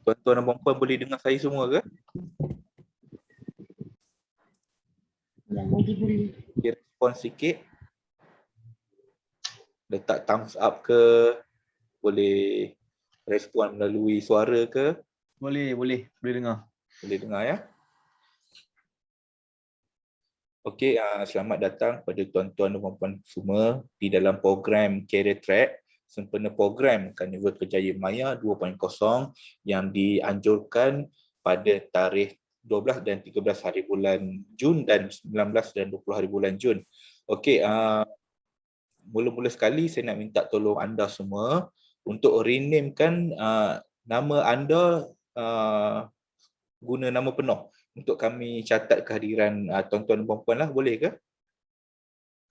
Tuan-tuan dan puan-puan boleh dengar saya semua ke? Yang lagi boleh. Okay, respon sikit. Letak thumbs up ke? Boleh respon melalui suara ke? Boleh dengar. Boleh dengar ya? Okey, selamat datang kepada tuan-tuan dan puan-puan semua di dalam program Career Track sempena program Karnival Kerjaya Maya 2.0 yang dianjurkan pada tarikh 12 dan 13 hari bulan Jun dan 19 dan 20 hari bulan Jun. Okey, mula-mula sekali saya nak minta tolong anda semua untuk renamekan nama anda guna nama penuh untuk kami catat kehadiran tuan-tuan dan puan-puan lah, boleh ke?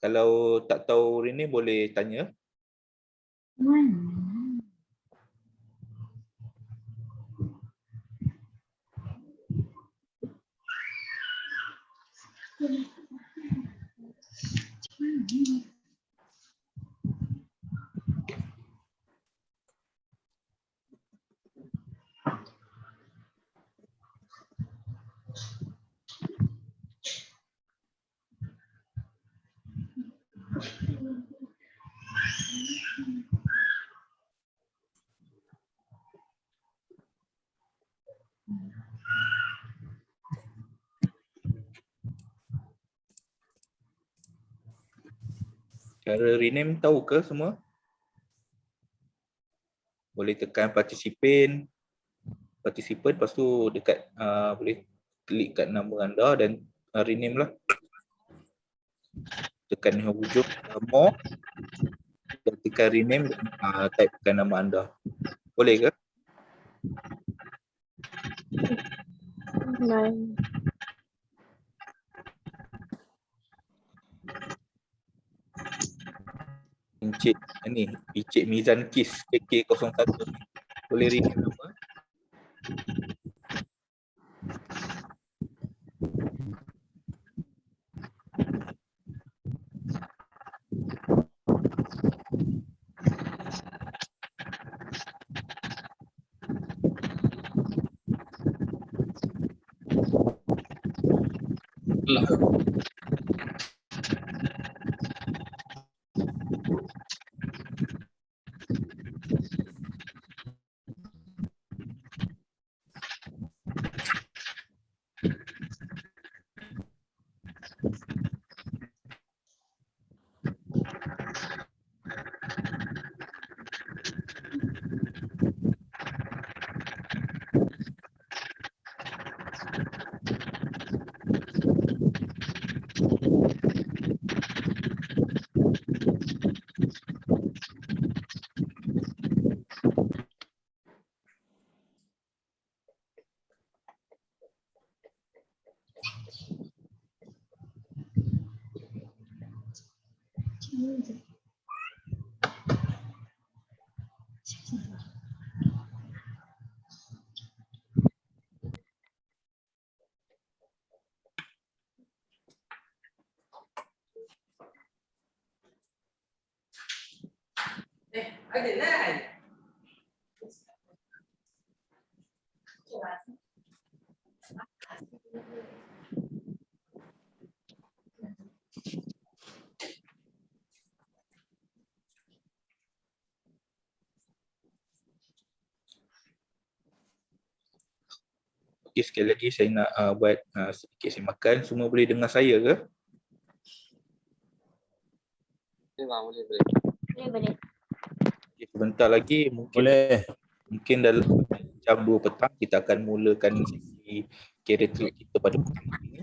Kalau tak tahu rename boleh tanya. Cara rename tahu ke semua? Boleh tekan participant, lepas tu dekat boleh klik kat nama anda dan rename lah. Tekan hujung more dan tekan rename dan typekan nama anda. Boleh ke? Baik. Encik Mizan Kis KK01 boleh rename nama. Okey, sekali lagi saya nak buat sedikit semakan. Semua boleh dengar saya ke? Boleh. Okay, sebentar lagi mungkin dalam jam 2 petang kita akan mulakan sesi career track kita pada petang ini.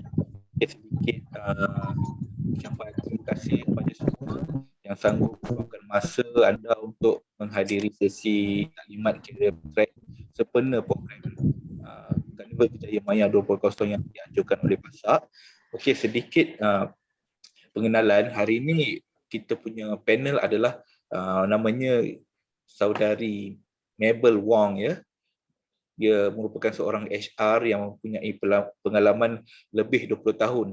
Sedikit ucapan terima kasih kepada semua yang sanggup meluangkan masa anda untuk menghadiri sesi taklimat career track sempena program Karnival Kerjaya Maya 2.0 yang dianjurkan oleh PASAK. Okey, sedikit pengenalan. Hari ini kita punya panel adalah namanya saudari Mabel Wong ya. Dia merupakan seorang HR yang mempunyai pengalaman lebih 20 tahun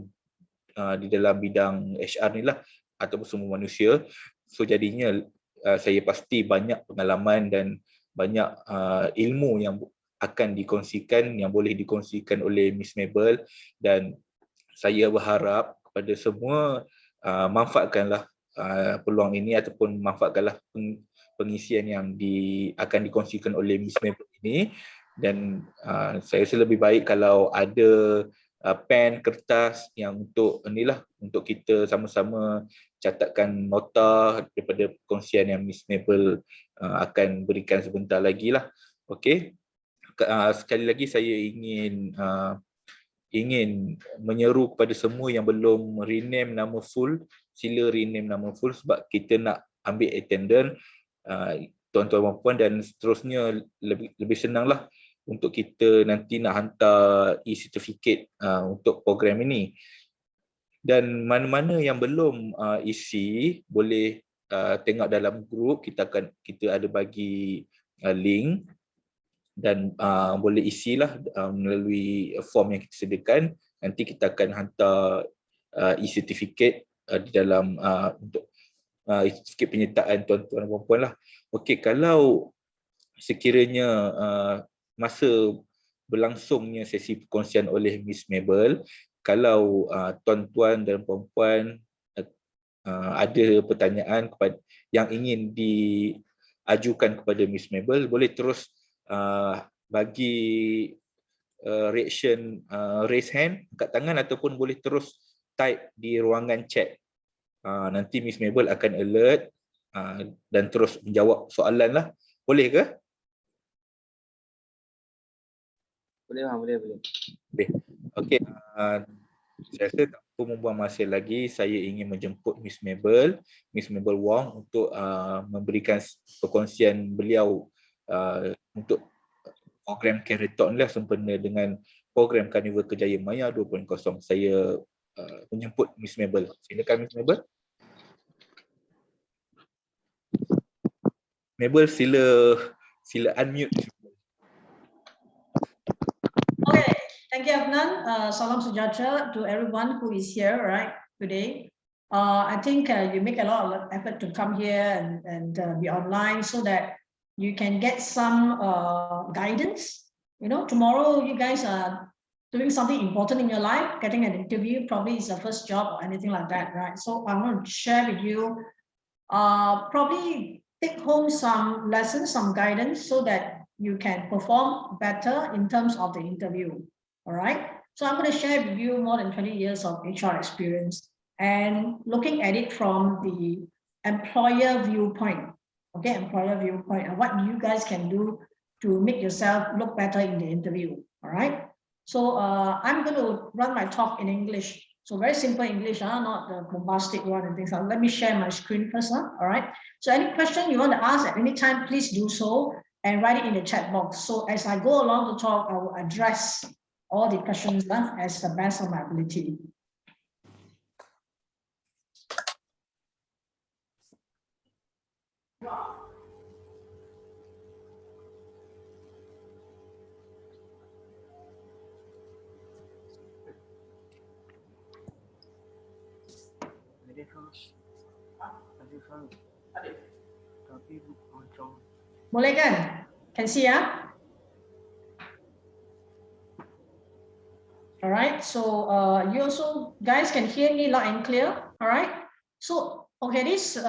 di dalam bidang HR ni lah ataupun semua manusia. So jadinya saya pasti banyak pengalaman dan banyak ilmu yang akan dikongsikan, yang boleh dikongsikan oleh Miss Mabel, dan saya berharap kepada semua manfaatkanlah peluang ini ataupun manfaatkanlah pengisian yang akan dikongsikan oleh Miss Mabel ini. Dan saya rasa lebih baik kalau ada pen, kertas yang untuk inilah, untuk kita sama-sama catatkan nota daripada perkongsian yang Miss Mabel akan berikan sebentar lagi lah. Okey. Sekali lagi saya ingin menyeru kepada semua yang belum rename nama full, sila rename nama full sebab kita nak ambil attendance tuan-tuan dan puan, dan seterusnya lebih senanglah untuk kita nanti nak hantar e-certificate untuk program ini. Dan mana-mana yang belum isi boleh tengok dalam grup, kita ada bagi link, dan boleh isilah melalui form yang kita sediakan. Nanti kita akan hantar e-certificate di dalam untuk e-certificate penyertaan tuan-tuan dan puan lah. Okey, kalau sekiranya masa berlangsungnya sesi perkongsian oleh Miss Mabel, kalau tuan-tuan dan puan-puan ada pertanyaan yang ingin diajukan kepada Miss Mabel, boleh terus bagi reaction, raise hand, angkat tangan, ataupun boleh terus type di ruangan chat. Nanti Miss Mabel akan alert dan terus menjawab soalan lah. Boleh ke? Boleh lah, boleh. Okey, saya rasa tak perlu membuang masa lagi. Saya ingin menjemput Miss Mabel Wong untuk memberikan perkongsian beliau untuk program Kerjaya lah, sempena dengan program Karnival Kerjaya Maya 2.0. Saya menjemput Miss Mabel. Silakan Miss Mabel. Mabel, sila unmute. Okay, thank you, Afnan. Salam sejahtera to everyone who is here right today. I think you make a lot of effort to come here and be online so that you can get some guidance. You know, tomorrow you guys are doing something important in your life, getting an interview, probably is the first job or anything like that, right? So I'm going to share with you, probably take home some lessons, some guidance so that you can perform better in terms of the interview, all right? So I'm going to share with you more than 20 years of HR experience and looking at it from the employer viewpoint, okay, employer viewpoint, and what you guys can do to make yourself look better in the interview, all right? So I'm going to run my talk in English. So very simple English, not the bombastic one and things like that. Let me share my screen first, all right? So any question you want to ask at any time, please do so and write it in the chat box. So as I go along the talk, I will address all the questions as the best of my ability. Boleh kan? Can see ya? All right. So you also guys can hear me loud and clear. All right. So okay, this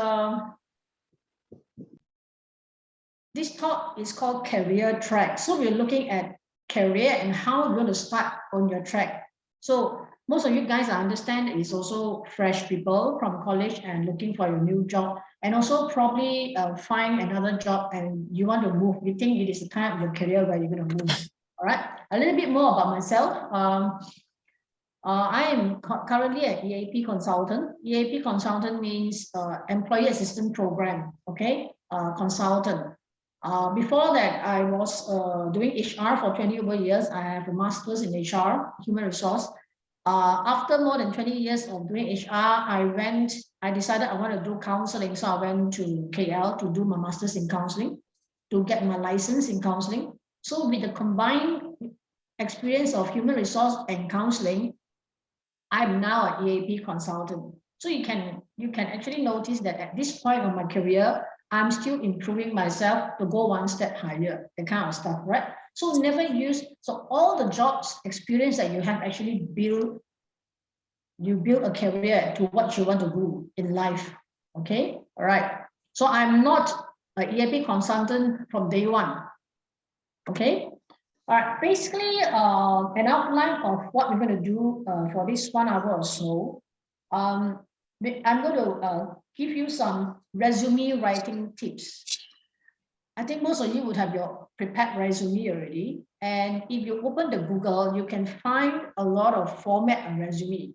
talk is called career track. So we're looking at career and how you're going to start on your track. So most of you guys, I understand, is also fresh people from college and looking for your new job, and also probably find another job and you want to move. You think it is the time of your career where you're going to move. All right. A little bit more about myself. I am currently an EAP consultant. EAP consultant means Employee Assistance Program. Okay, consultant. Before that, I was doing HR for 20 over years. I have a master's in HR, human resource. After more than 20 years of doing HR, I decided I want to do counseling. So I went to KL to do my master's in counseling, to get my license in counseling. So with the combined experience of human resource and counseling, I'm now an EAP consultant. So you can actually notice that at this point of my career, I'm still improving myself to go one step higher, that kind of stuff, right? So never use, so all the jobs experience that you have actually build a career to what you want to do in life, okay? All right, so I'm not an EAP consultant from day one, okay? All right, basically an outline of what we're going to do for this 1 hour or so. I'm going to give you some resume writing tips. I think most of you would have your prepared resume already. And if you open the Google, you can find a lot of format and resume.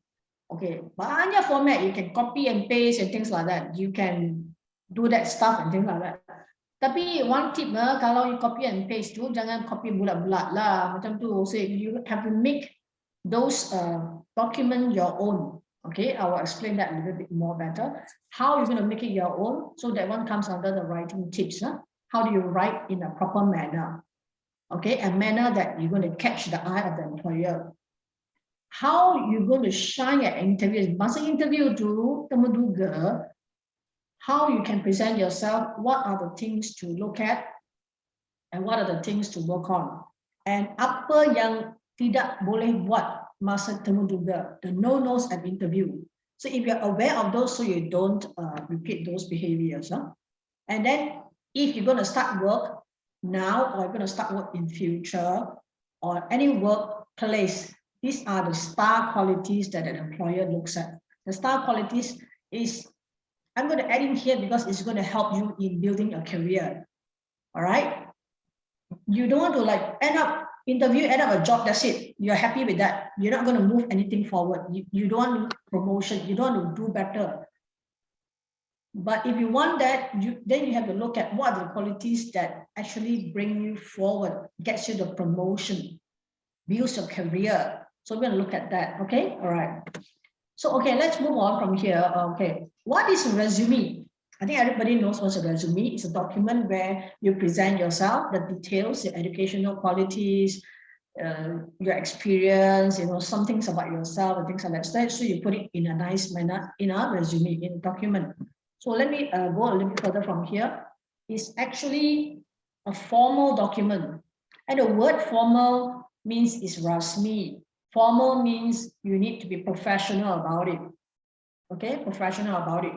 Okay, banyak format, you can copy and paste and things like that. You can do that stuff and things like that. Tapi one tip, kalau you copy and paste tu, jangan copy bulat-bulat lah. Macam tu, so you have to make those document your own. Okay, I will explain that a little bit more better. How you're going to make it your own. So that one comes under the writing tips. How do you write in a proper manner? Okay, a manner that you're going to catch the eye of the employer. How you're going to shine at interviews. Masa interview tu, temu duga, how you can present yourself, what are the things to look at, and what are the things to work on. And apa yang tidak boleh buat masa temu duga, the no-nos at interview. So if you're aware of those, so you don't repeat those behaviors. And then if you're going to start work now, or you're going to start work in future, or any workplace, these are the star qualities that an employer looks at. The star qualities is, I'm going to add in here because it's going to help you in building a career. All right. You don't want to like end up a job, that's it. You're happy with that. You're not going to move anything forward. You don't want promotion. You don't want to do better. But if you want that, then you have to look at what are the qualities that actually bring you forward, gets you the promotion, builds your career. So we're going to look at that. Okay. All right. So, okay, let's move on from here. Okay, what is a resume? I think everybody knows what's a resume. It's a document where you present yourself, the details, your educational qualities, your experience, some things about yourself and things like that. So you put it in a nice manner in a resume, in a document. So let me go a little bit further from here. It's actually a formal document. And the word formal means it's rasmi. Formal means you need to be professional about it. Okay, professional about it.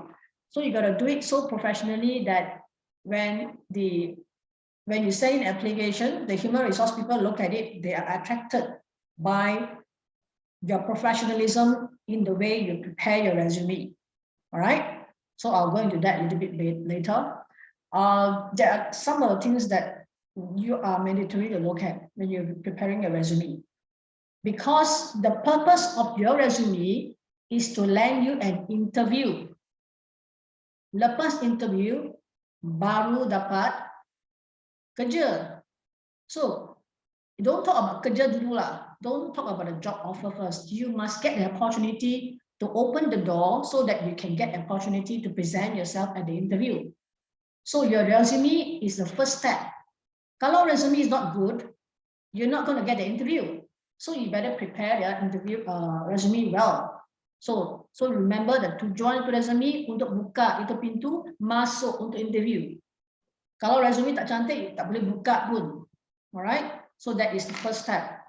So you got to do it so professionally that when you send an application, the human resource people look at it, they are attracted by your professionalism in the way you prepare your resume. All right. So I'll go into that a little bit later. There are some of the things that you are mandatory to look at when you're preparing a resume. Because the purpose of your resume is to land you an interview. Lepas interview, baru dapat kerja. So, don't talk about kerja dulu lah. Don't talk about a job offer first. You must get the opportunity to open the door so that you can get an opportunity to present yourself at the interview. So, your resume is the first step. Kalau resume is not good, you're not going to get the interview. So you better prepare your interview resume well. So remember that tujuan itu resume untuk buka itu pintu masuk untuk interview. Kalau resume tak cantik, tak boleh buka pun. Alright? So that is the first step.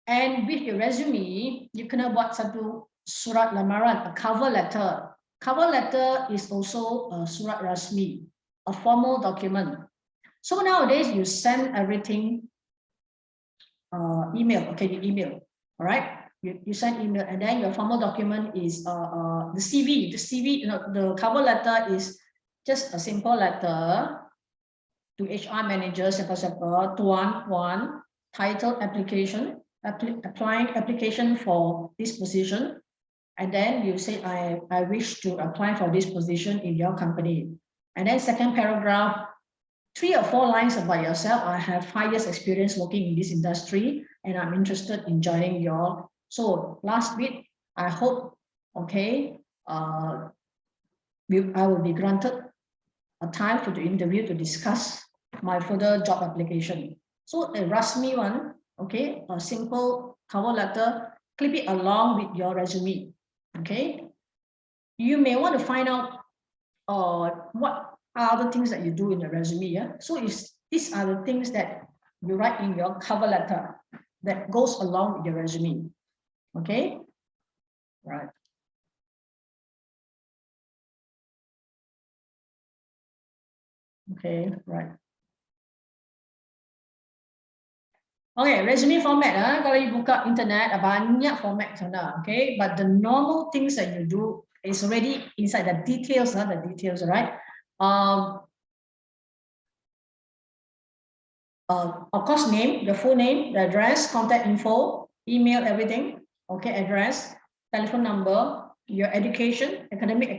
And with your resume, you kena buat satu surat lamaran, a cover letter. Cover letter is also a surat rasmi, a formal document. So nowadays you send everything email. Okay, you email. All right, you send email, and then your formal document is the CV. The CV, the cover letter is just a simple letter to HR manager, tuan, title application, applying application for this position, and then you say I wish to apply for this position in your company, and then second paragraph. 3 or 4 lines about yourself. I have 5 years experience working in this industry and I'm interested in joining your. So last bit, I hope, okay, I will be granted a time for the interview to discuss my further job application. So a rasmi one, okay, a simple cover letter, clip it along with your resume, okay. You may want to find out what are the things that you do in the resume? Yeah. So these are the things that you write in your cover letter that goes along with your resume. Okay. Right. Okay. Right. Okay, resume format. Kalau you buka internet, banyak format sana. Okay, but the normal things that you do is already inside the details. The details, right? Of course, name, the full name, the address, contact info, email, everything. Okay, address, telephone number, your education, academic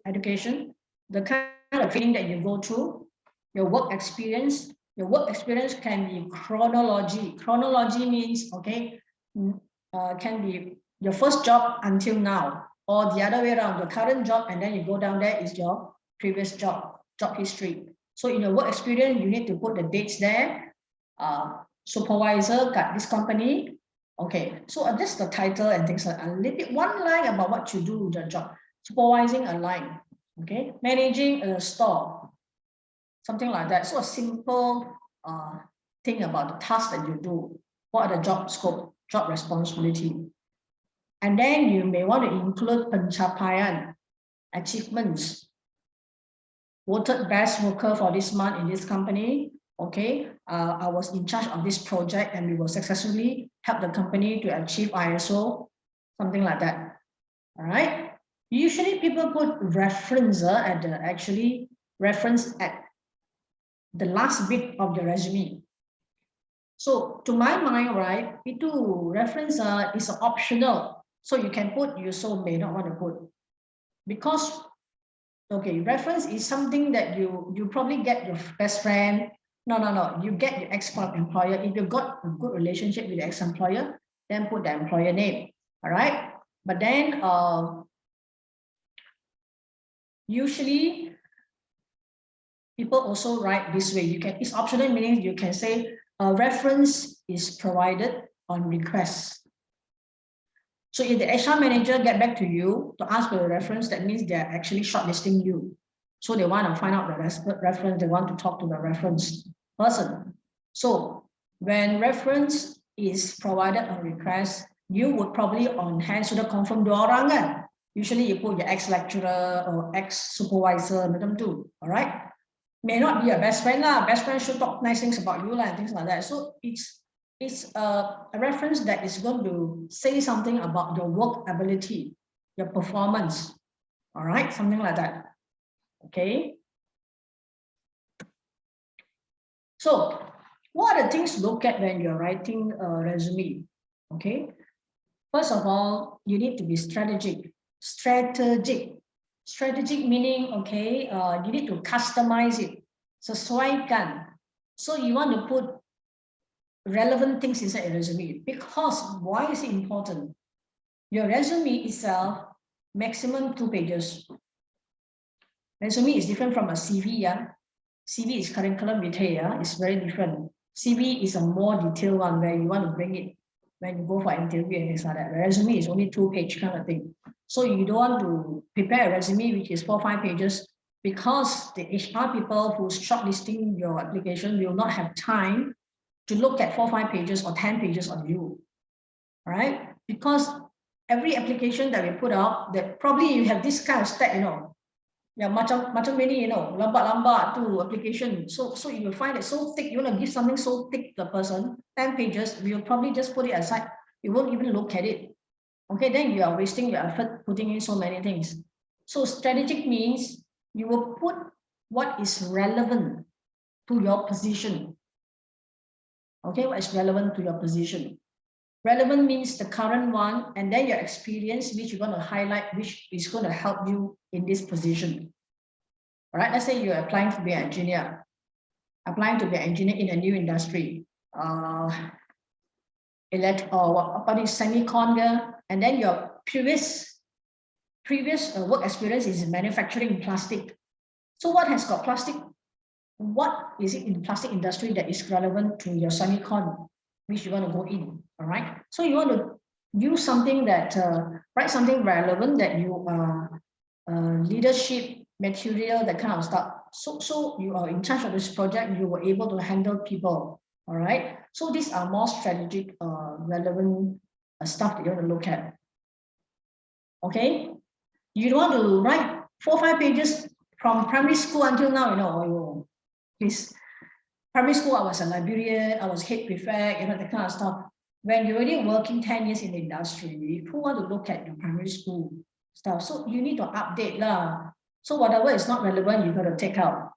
education, the kind of training that you go through, your work experience. Your work experience can be chronology. Chronology means, okay, can be your first job until now, or the other way around, the current job, and then you go down there is your previous job history. So in your work experience, you need to put the dates there. Supervisor got this company. Okay, so that's the title and things like that. A little bit, one line about what you do with the job. Supervising a line, okay, managing a store, something like that. So a simple thing about the task that you do. What are the job scope, job responsibility? And then you may want to include pencapaian, achievements. Voted best worker for this month in this company. Okay, I was in charge of this project and we will successfully help the company to achieve ISO, something like that. All right. Usually people put reference at the reference at the last bit of the resume. So to my mind, right, itu reference is optional. So you can put, you so may not want to put. Because, okay, reference is something that you probably get your best friend. No, you get your ex-employer. If you've got a good relationship with the ex-employer, then put the employer name, all right? But then usually people also write this way. You can, it's optional, meaning you can say a reference is provided on request. So if the HR manager get back to you to ask for a reference, that means they're actually shortlisting you. So they want to find out the reference, they want to talk to the reference person. So when reference is provided on request, you would probably on hand sudah confirm dua orang kan. Usually you put your ex-lecturer or ex-supervisor, macam tu, all right? May not be a best friend lah. Best friend should talk nice things about you lah, and things like that. So it's a reference that is going to say something about your work ability, your performance. All right, something like that. Okay. So what are the things to look at when you're writing a resume? Okay. First of all, you need to be strategic. Strategic meaning, okay, you need to customize it, sesuaikan. So you want to put relevant things inside your resume. Because why is it important? Your resume itself, maximum 2 pages. Resume is different from a CV. Yeah? CV is curriculum vitae. Yeah? It's very different. CV is a more detailed one where you want to bring it when you go for an interview and things like that. Resume is only 2-page kind of thing. So you don't want to prepare a resume which is 4 or 5 pages because the HR people who's shortlisting your application will not have time to look at 4 or 5 pages or 10 pages on you. All right? Because every application that we put out, that probably you have this kind of stat, you know, yeah, macam many, you know, lambat to application. So you will find it so thick. You want to give something so thick to the person, 10 pages, we will probably just put it aside. You won't even look at it. Okay, then you are wasting your effort putting in so many things. So strategic means you will put what is relevant to your position. Okay, what is relevant to your position? Relevant means the current one, and then your experience, which you're going to highlight, which is going to help you in this position. All right, let's say you're applying to be an engineer, in a new industry, semicon, and then your previous work experience is in manufacturing plastic. So what has got plastic? What is it in the plastic industry that is relevant to your semicon, which you want to go in? All right. So you want to use something that write something relevant that you are leadership material, that kind of stuff. So you are in charge of this project, you were able to handle people, all right? So these are more strategic, relevant stuff that you want to look at, okay? You don't want to write 4 or 5 pages from primary school until now, you know, please. Primary school, I was a librarian, I was head prefect, you know, that kind of stuff. When you're already working 10 years in the industry, who want to look at your primary school stuff? So you need to update lah. So whatever is not relevant, you got to take out.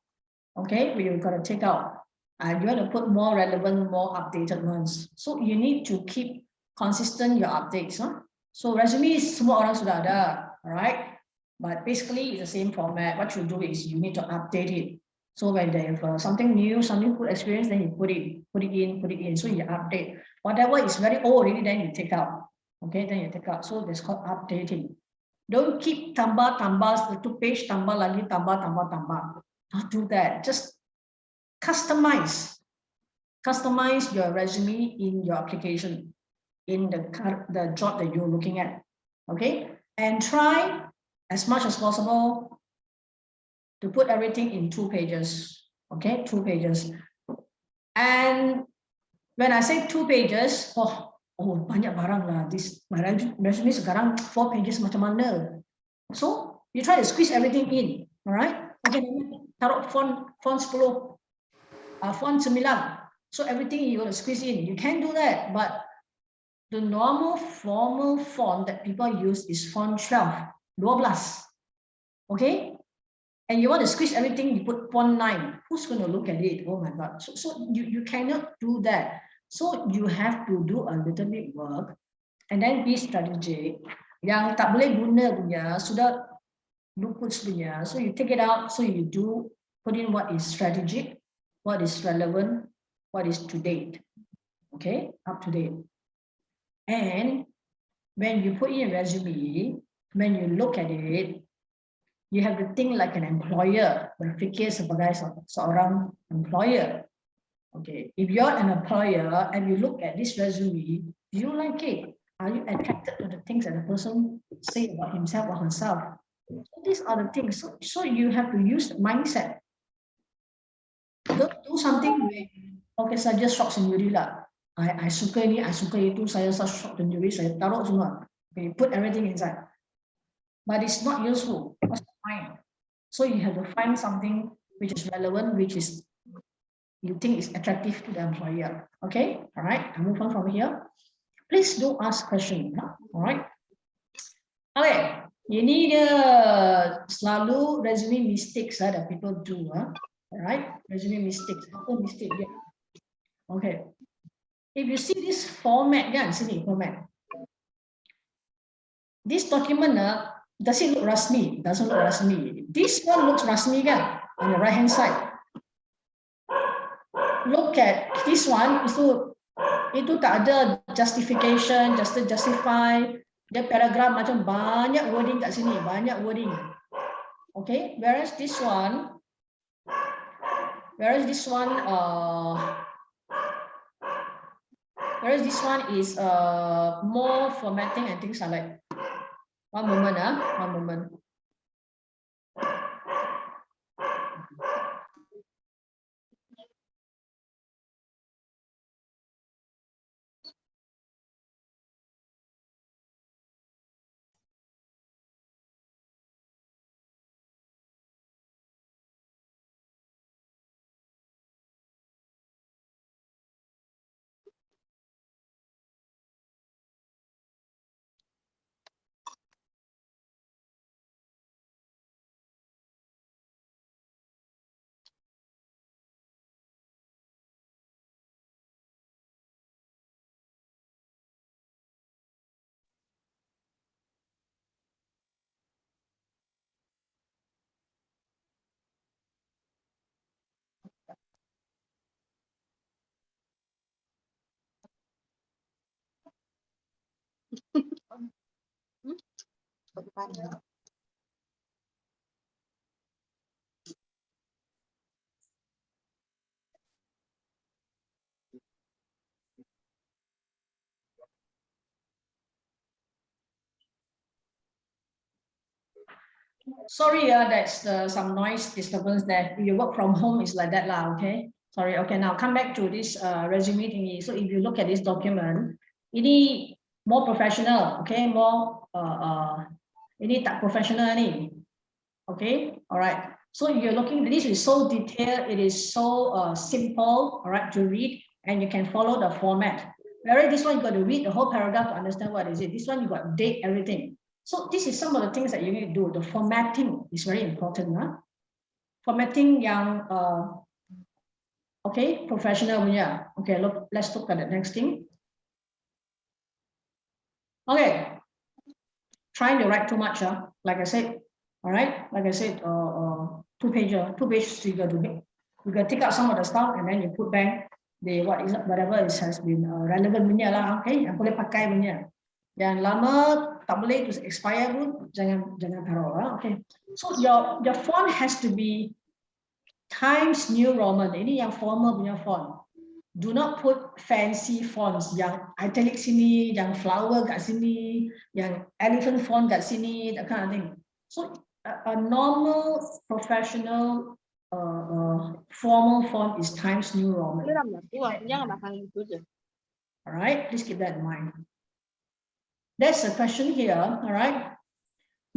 Okay, you've got to take out. And you want to put more relevant, more updated ones. So you need to keep consistent your updates. Huh? So resume semua orang sudah ada, alright? But basically it's the same format. What you do is you need to update it. So when they have something new, something good experience, then you put it in. So you update. Whatever is very old already, then you take out. Okay, then you take out. So that's called updating. Don't keep tambah, 2 page, tambah lagi, tambah. Don't do that. Just customize your resume in your application, in the job that you're looking at. Okay, and try as much as possible to put everything in 2 pages. Okay, 2 pages. And when I say 2 pages, banyak barang lah. This my resume sekarang 4 pages macam mana? So you try to squeeze everything in. All right. Okay, taruh font 10, font 9. So everything you got to squeeze in. You can do that, but the normal formal font that people use is font 12. Okay. And you want to squeeze everything, you put font 9. Who's going to look at it? Oh my God. So you cannot do that. So you have to do a little bit work and then be strategic. Yang tak boleh guna punya, sudah luput punya. So you take it out. So you put in what is strategic, what is relevant, what is to date. Okay, up to date. And when you put in a resume, when you look at it, you have to think like an employer, berfikir sebagai seorang employer. Okay, if you're an employer and you look at this resume, do you like it? Are you attracted to the things that the person say about himself or herself? So these are the things. So you have to use the mindset. Don't do something where, okay, saja shock sendiri lah. I suka ini, I suka itu, saya shock sendiri, saya taruh semua. Okay, put everything inside. But it's not useful. What's the point? So you have to find something which is relevant, which is you think is attractive to the employer. Okay, all right. I move on from here. Please do ask questions. All right. Okay, ini dia selalu resume mistakes that people do. All right, resume mistakes. Apa mistake dia? Okay. If you see this format, kan, sini format. This document, does it look rasmi? Doesn't look rasmi. This one looks rasmi, kan, on the right hand side. Look at this one. Itu tak ada justification, just to justify. Dia paragraph macam banyak wording kat sini, banyak wording. Okay, whereas this one is more formatting and things like that. One moment. Sorry, that's some noise disturbance there. You work from home is like that lah, okay? Sorry, okay, now come back to this resume thingy. So if you look at this document, ini more professional, okay? More, ini tak professional ni, okay? All right. So if you're looking, this is so detailed, it is so simple, all right, to read, and you can follow the format. Whereas this one, you got to read the whole paragraph to understand what is it. This one, you got to date everything. So this is some of the things that you need to do. The formatting is very important. Huh? Formatting yang, okay, professional punya. Okay, look, let's look at the next thing. Okay, trying to write too much, like I said, all right, like I said, 2 pages, you got to take out some of the stuff and then you put back the whatever has been relevant punya lah, okay, yang boleh pakai punya. Yang lama tak boleh to expire pun jangan taruh lah, okay. So your font has to be Times New Roman. Ini yang formal punya font. Do not put fancy fonts yang italic sini, yang flower kat sini, yang elephant font kat sini, that kind of thing. So a normal professional formal font is Times New Roman. All right, please keep that in mind. There's a question here, all right.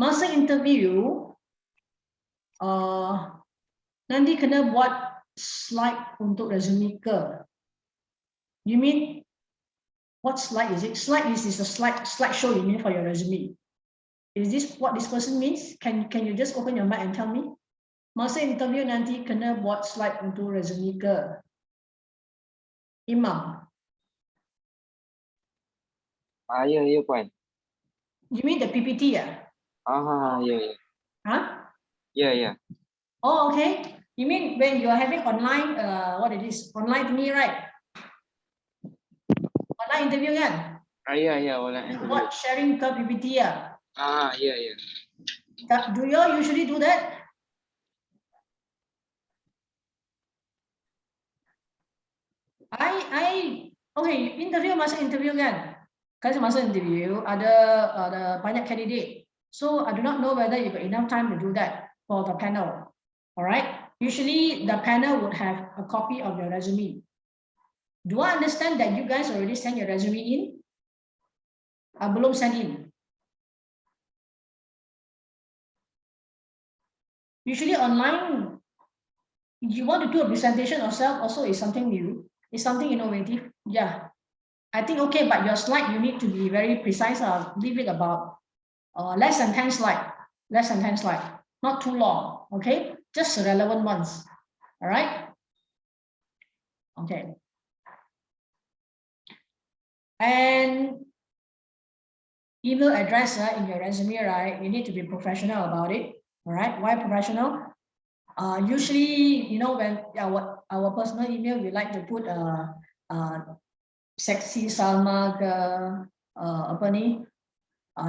Masa interview, nanti kena buat slide untuk resume ke? You mean what slide is it? Slide is a slideshow you mean for your resume. Is this what this person means? Can you just open your mic and tell me? Masa interview nanti kena buat slide untuk resume ke? Imam. Ya, Puan. You mean the PPT ya? Ya. Huh? Ya. Oh, okay. You mean when you are having online, what it is? Online thingy, right? Online interview kan? Ya, online interview. What sharing ke PPT ya? Ya. Do you all usually do that? Okay, interview masa interview kan? Kasi masa interview ada banyak candidate. So I do not know whether you got enough time to do that for the panel. All right. Usually the panel would have a copy of your resume. Do I understand that you guys already sent your resume in? Belum send in. Usually online, you want to do a presentation yourself also is something new. It's something innovative. Yeah. I think okay, but your slide, you need to be very precise. Leave it about less than 10 slides. Less than 10 slides. Not too long. Okay. Just the relevant ones. All right. Okay. And email address in your resume, right? You need to be professional about it. All right. Why professional? Usually, you know, when our personal email, we like to put sexy Salma ke apa ni?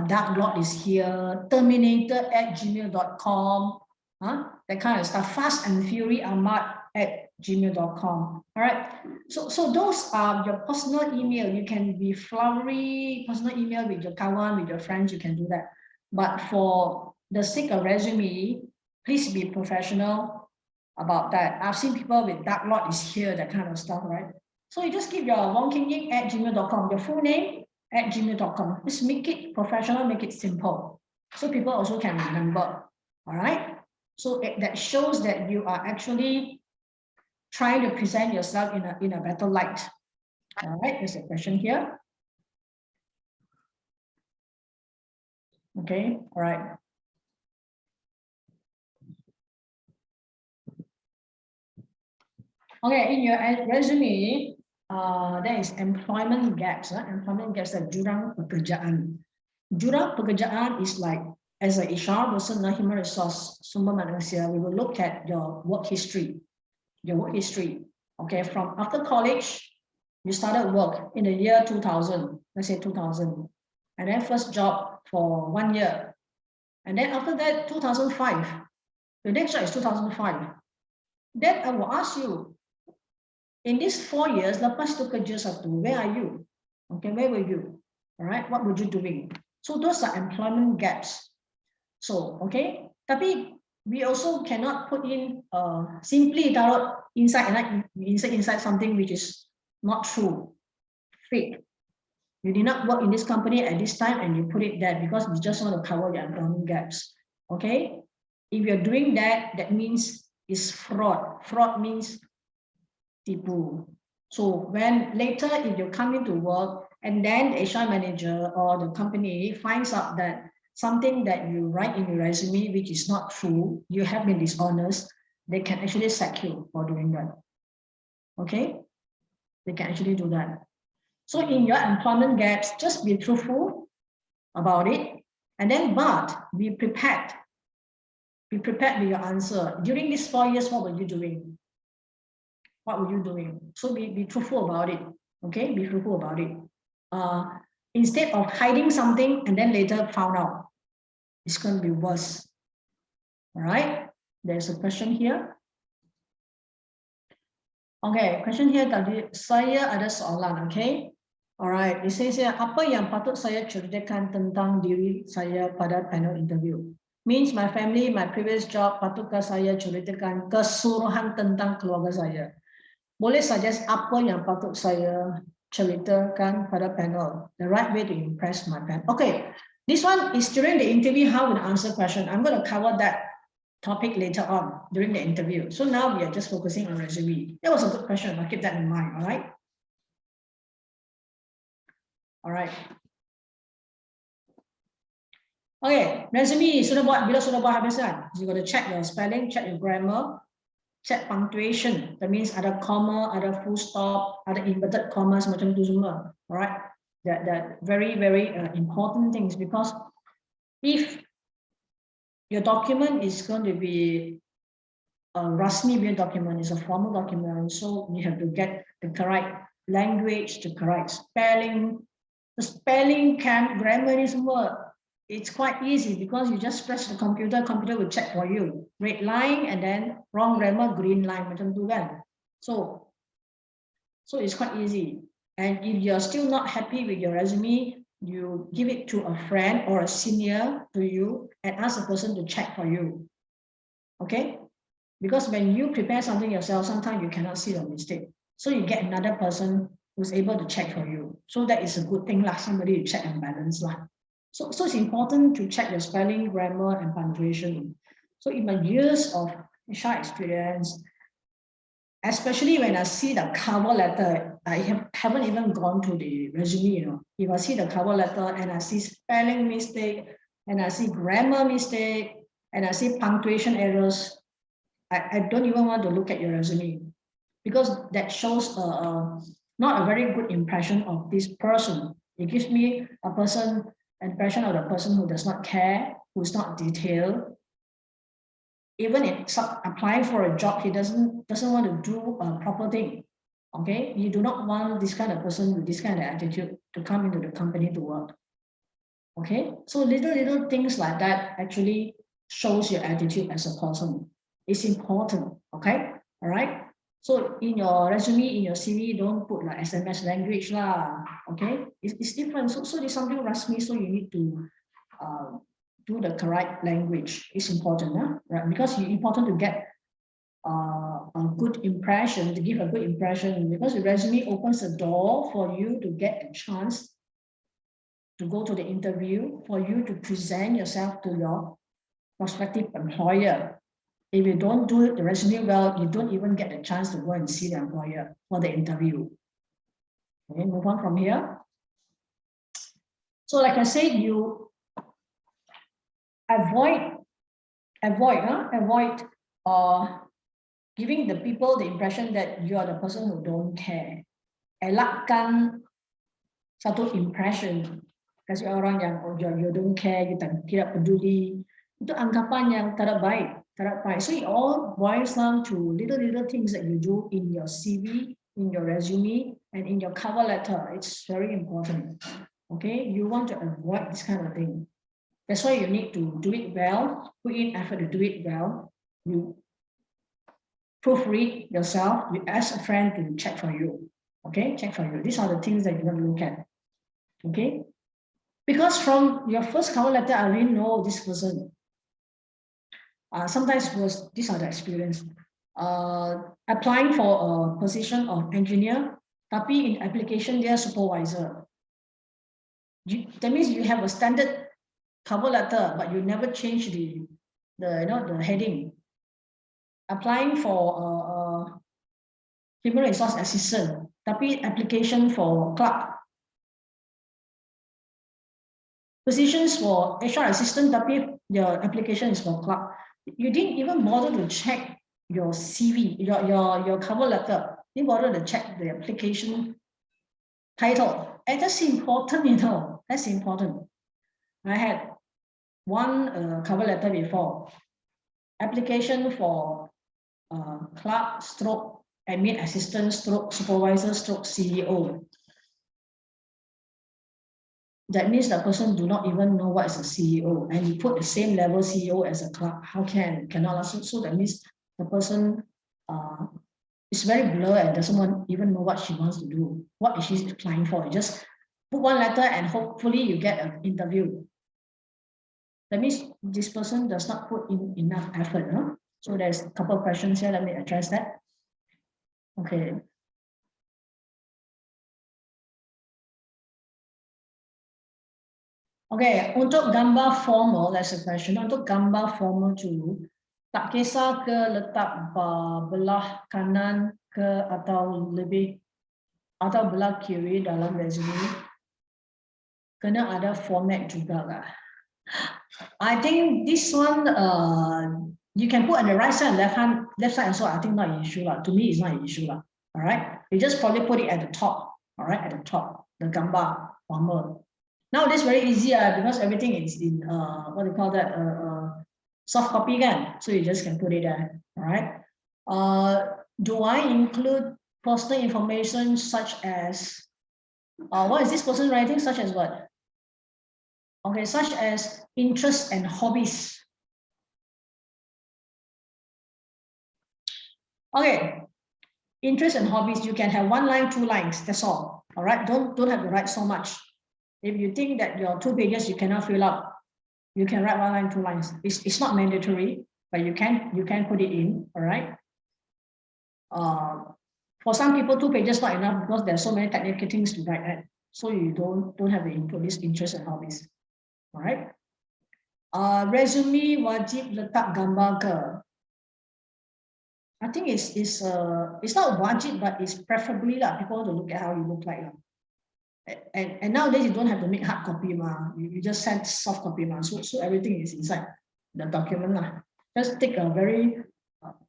Dark blot is here. Terminator@gmail.com. That kind of stuff. Fast and Fury Ahmad@gmail.com. All right. So those are your personal email. You can be flowery personal email with your kawan, with your friends. You can do that. But for the sake of resume, please be professional about that. I've seen people with dark blot is here, that kind of stuff, right? So you just keep your wongkingying@gmail.com, your full name @gmail.com. Just make it professional, make it simple, so people also can remember. All right. So that shows that you are actually trying to present yourself in a better light. All right, there's a question here. Okay, all right. Okay, in your resume, there is employment gaps. Employment gaps are jurang pekerjaan. Jurang pekerjaan is like, as a HR person, human resource sumber manusia, we will look at your work history. Okay, from after college, you started work in the year 2000, let's say 2000, and then first job for 1 year, and then after that 2005, the next job is 2005. Then I will ask you, in these 4 years, lepas tu kerja satu, where are you? Okay, where were you? All right, what were you doing? So those are employment gaps. So, okay, Tapi we also cannot put in simply taruh inside something which is not true, fake. You did not work in this company at this time and you put it there because you just want to cover your employment gaps. Okay? If you're doing that, that means it's fraud. Fraud means tipu. So when later if you come into work and then the HR manager or the company finds out that something that you write in your resume which is not true, you have been dishonest, they can actually sack you for doing that. Okay? They can actually do that. So in your employment gaps, just be truthful about it, and then but be prepared. Be prepared with your answer. During these 4 years, what were you doing? What were you doing? So be truthful about it. Okay, be truthful about it. Instead of hiding something and then later found out, it's going to be worse. All right, there's a question here. Okay, question here tadi, saya ada soalan, okay? Alright, it says here, apa yang patut saya ceritakan tentang diri saya pada panel interview? Means my family, my previous job, patutkah saya ceritakan keseluruhan tentang keluarga saya? Boleh suggest apa yang patut saya ceritakan pada panel? The right way to impress my panel. Okay, this one is during the interview, how to answer question. I'm going to cover that topic later on during the interview. So now we are just focusing on resume. That was a good question. I'll keep that in mind, all right? All right. Okay, resume sudah buat, bila sudah buat habis kan? You got to check your spelling, check your grammar, check punctuation. That means ada comma, ada full stop, ada inverted commas macam tu semua. All right, that very important things, because if your document is going to be a rasmi document, is a formal document, so you have to get the correct language, the correct spelling. The spelling, grammar is more, it's quite easy because you just press the computer will check for you. Red line and then wrong grammar, green line, macam tu kan. So it's quite easy. And if you're still not happy with your resume, you give it to a friend or a senior to you and ask the person to check for you. Okay? Because when you prepare something yourself, sometimes you cannot see the mistake. So you get another person who's able to check for you. So that is a good thing lah, somebody to check and balance lah. So it's important to check your spelling, grammar, and punctuation. So in my years of HR experience, especially when I see the cover letter, I haven't even gone to the resume, you know. If I see the cover letter and I see spelling mistake, and I see grammar mistake, and I see punctuation errors, I don't even want to look at your resume, because that shows not a very good impression of this person. It gives me an impression of the person who does not care, who's not detailed. Even if applying for a job, he doesn't want to do a proper thing. Okay, you do not want this kind of person with this kind of attitude to come into the company to work. Okay, so little things like that actually shows your attitude as a person. It's important. Okay, all right. So in your resume, in your CV, don't put like SMS language lah. Okay, it's different. So there's something rasmi, so you need to do the correct language. It's important, right? Because it's important to get a good impression, to give a good impression, because the resume opens the door for you to get a chance to go to the interview, for you to present yourself to your prospective employer. If you don't do the resume well, you don't even get a chance to go and see the employer for the interview. Okay, move on from here. So like I said, you avoid giving the people the impression that you are the person who don't care. Elakkan satu impression, kasih orang yang you don't care, you tidak peduli. Itu anggapan yang tidak baik. So it all boils down to little things that you do in your CV, in your resume, and in your cover letter. It's very important. Okay, you want to avoid this kind of thing. That's why you need to do it well, put in effort to do it well. You proofread yourself, you ask a friend to check for you. Okay, check for you. These are the things that you want to look at. Okay, because from your first cover letter, I already know this person. Sometimes these are the experience. Applying for a position of engineer, tapi in application dia supervisor. That means you have a standard cover letter, but you never change the heading. Applying for human resource assistant, tapi application for clerk. Positions for HR assistant, tapi your application is for clerk. You didn't even bother to check your CV, your cover letter. You didn't bother to check the application title. And that's important, that's important. I had one cover letter before. Application for clerk stroke admin assistant stroke supervisor stroke CEO. That means the person do not even know what is a CEO, and you put the same level CEO as a clerk. How cannot? So that means the person is very blurred and doesn't even know what she wants to do. What is she applying for? You just put one letter and hopefully you get an interview. That means this person does not put in enough effort. Huh? So there's a couple of questions here. Let me address that. Okay. Okay, untuk gambar formal, that's a question. Untuk gambar formal dulu, tak kisah ke letak belah kanan ke atau lebih atau belah kiri dalam resume, kena ada format juga lah. I think this one, you can put on the right side and left side also. I think not an issue lah. To me, it's not an issue lah. All right, you just probably put it at the top. All right, at the top, the gambar formal. Nowadays very easy because everything is in what do you call that soft copy kan, so you just can put it there. All right. Do I include personal information such as what is this person writing? Such as what? Okay, such as interests and hobbies. Okay, interests and hobbies. You can have 1 line, 2 lines. That's all. All right. Don't have to write so much. If you think that your 2 pages you cannot fill up, you can write 1 line, 2 lines. It's not mandatory, but you can put it in. All right. For some people, 2 pages not enough because there's so many technical things to write. Right? So you don't have to include this interests and hobbies. All right. Resume wajib letak gambar ke? I think it's not wajib, but it's preferably lah. People want to look at how you look like. And nowadays you don't have to make hard copy ma. You just send soft copy ma. So everything is inside the document lah. Just take a very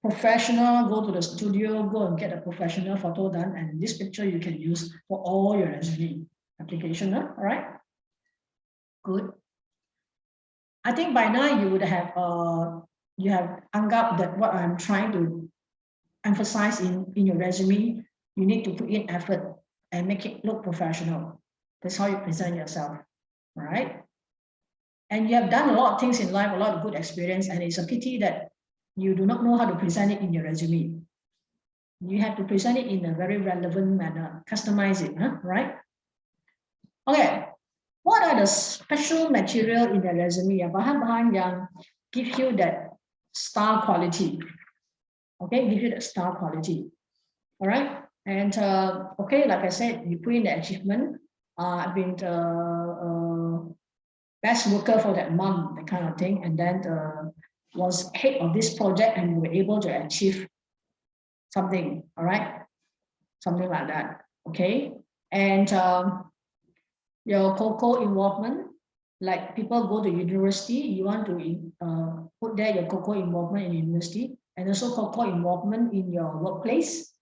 professional, go to the studio, go and get a professional photo done, and this picture you can use for all your resume application. All right, good. I think by now you would have you have anggap that what I'm trying to emphasize in your resume, you need to put in effort and make it look professional. That's how you present yourself, right? And you have done a lot of things in life, a lot of good experience, and it's a pity that you do not know how to present it in your resume. You have to present it in a very relevant manner, customize it, huh? Right? Okay, what are the special material in the resume? Bahan-bahan yang give you that star quality. Okay, give you that star quality. All right. And okay, like I said, you put in the achievement. I've been best worker for that month, that kind of thing, and then was head of this project and we were able to achieve something. All right, something like that. Okay, and your COCO involvement, like people go to university, you want to put there your COCO involvement in university, and also COCO involvement in your workplace.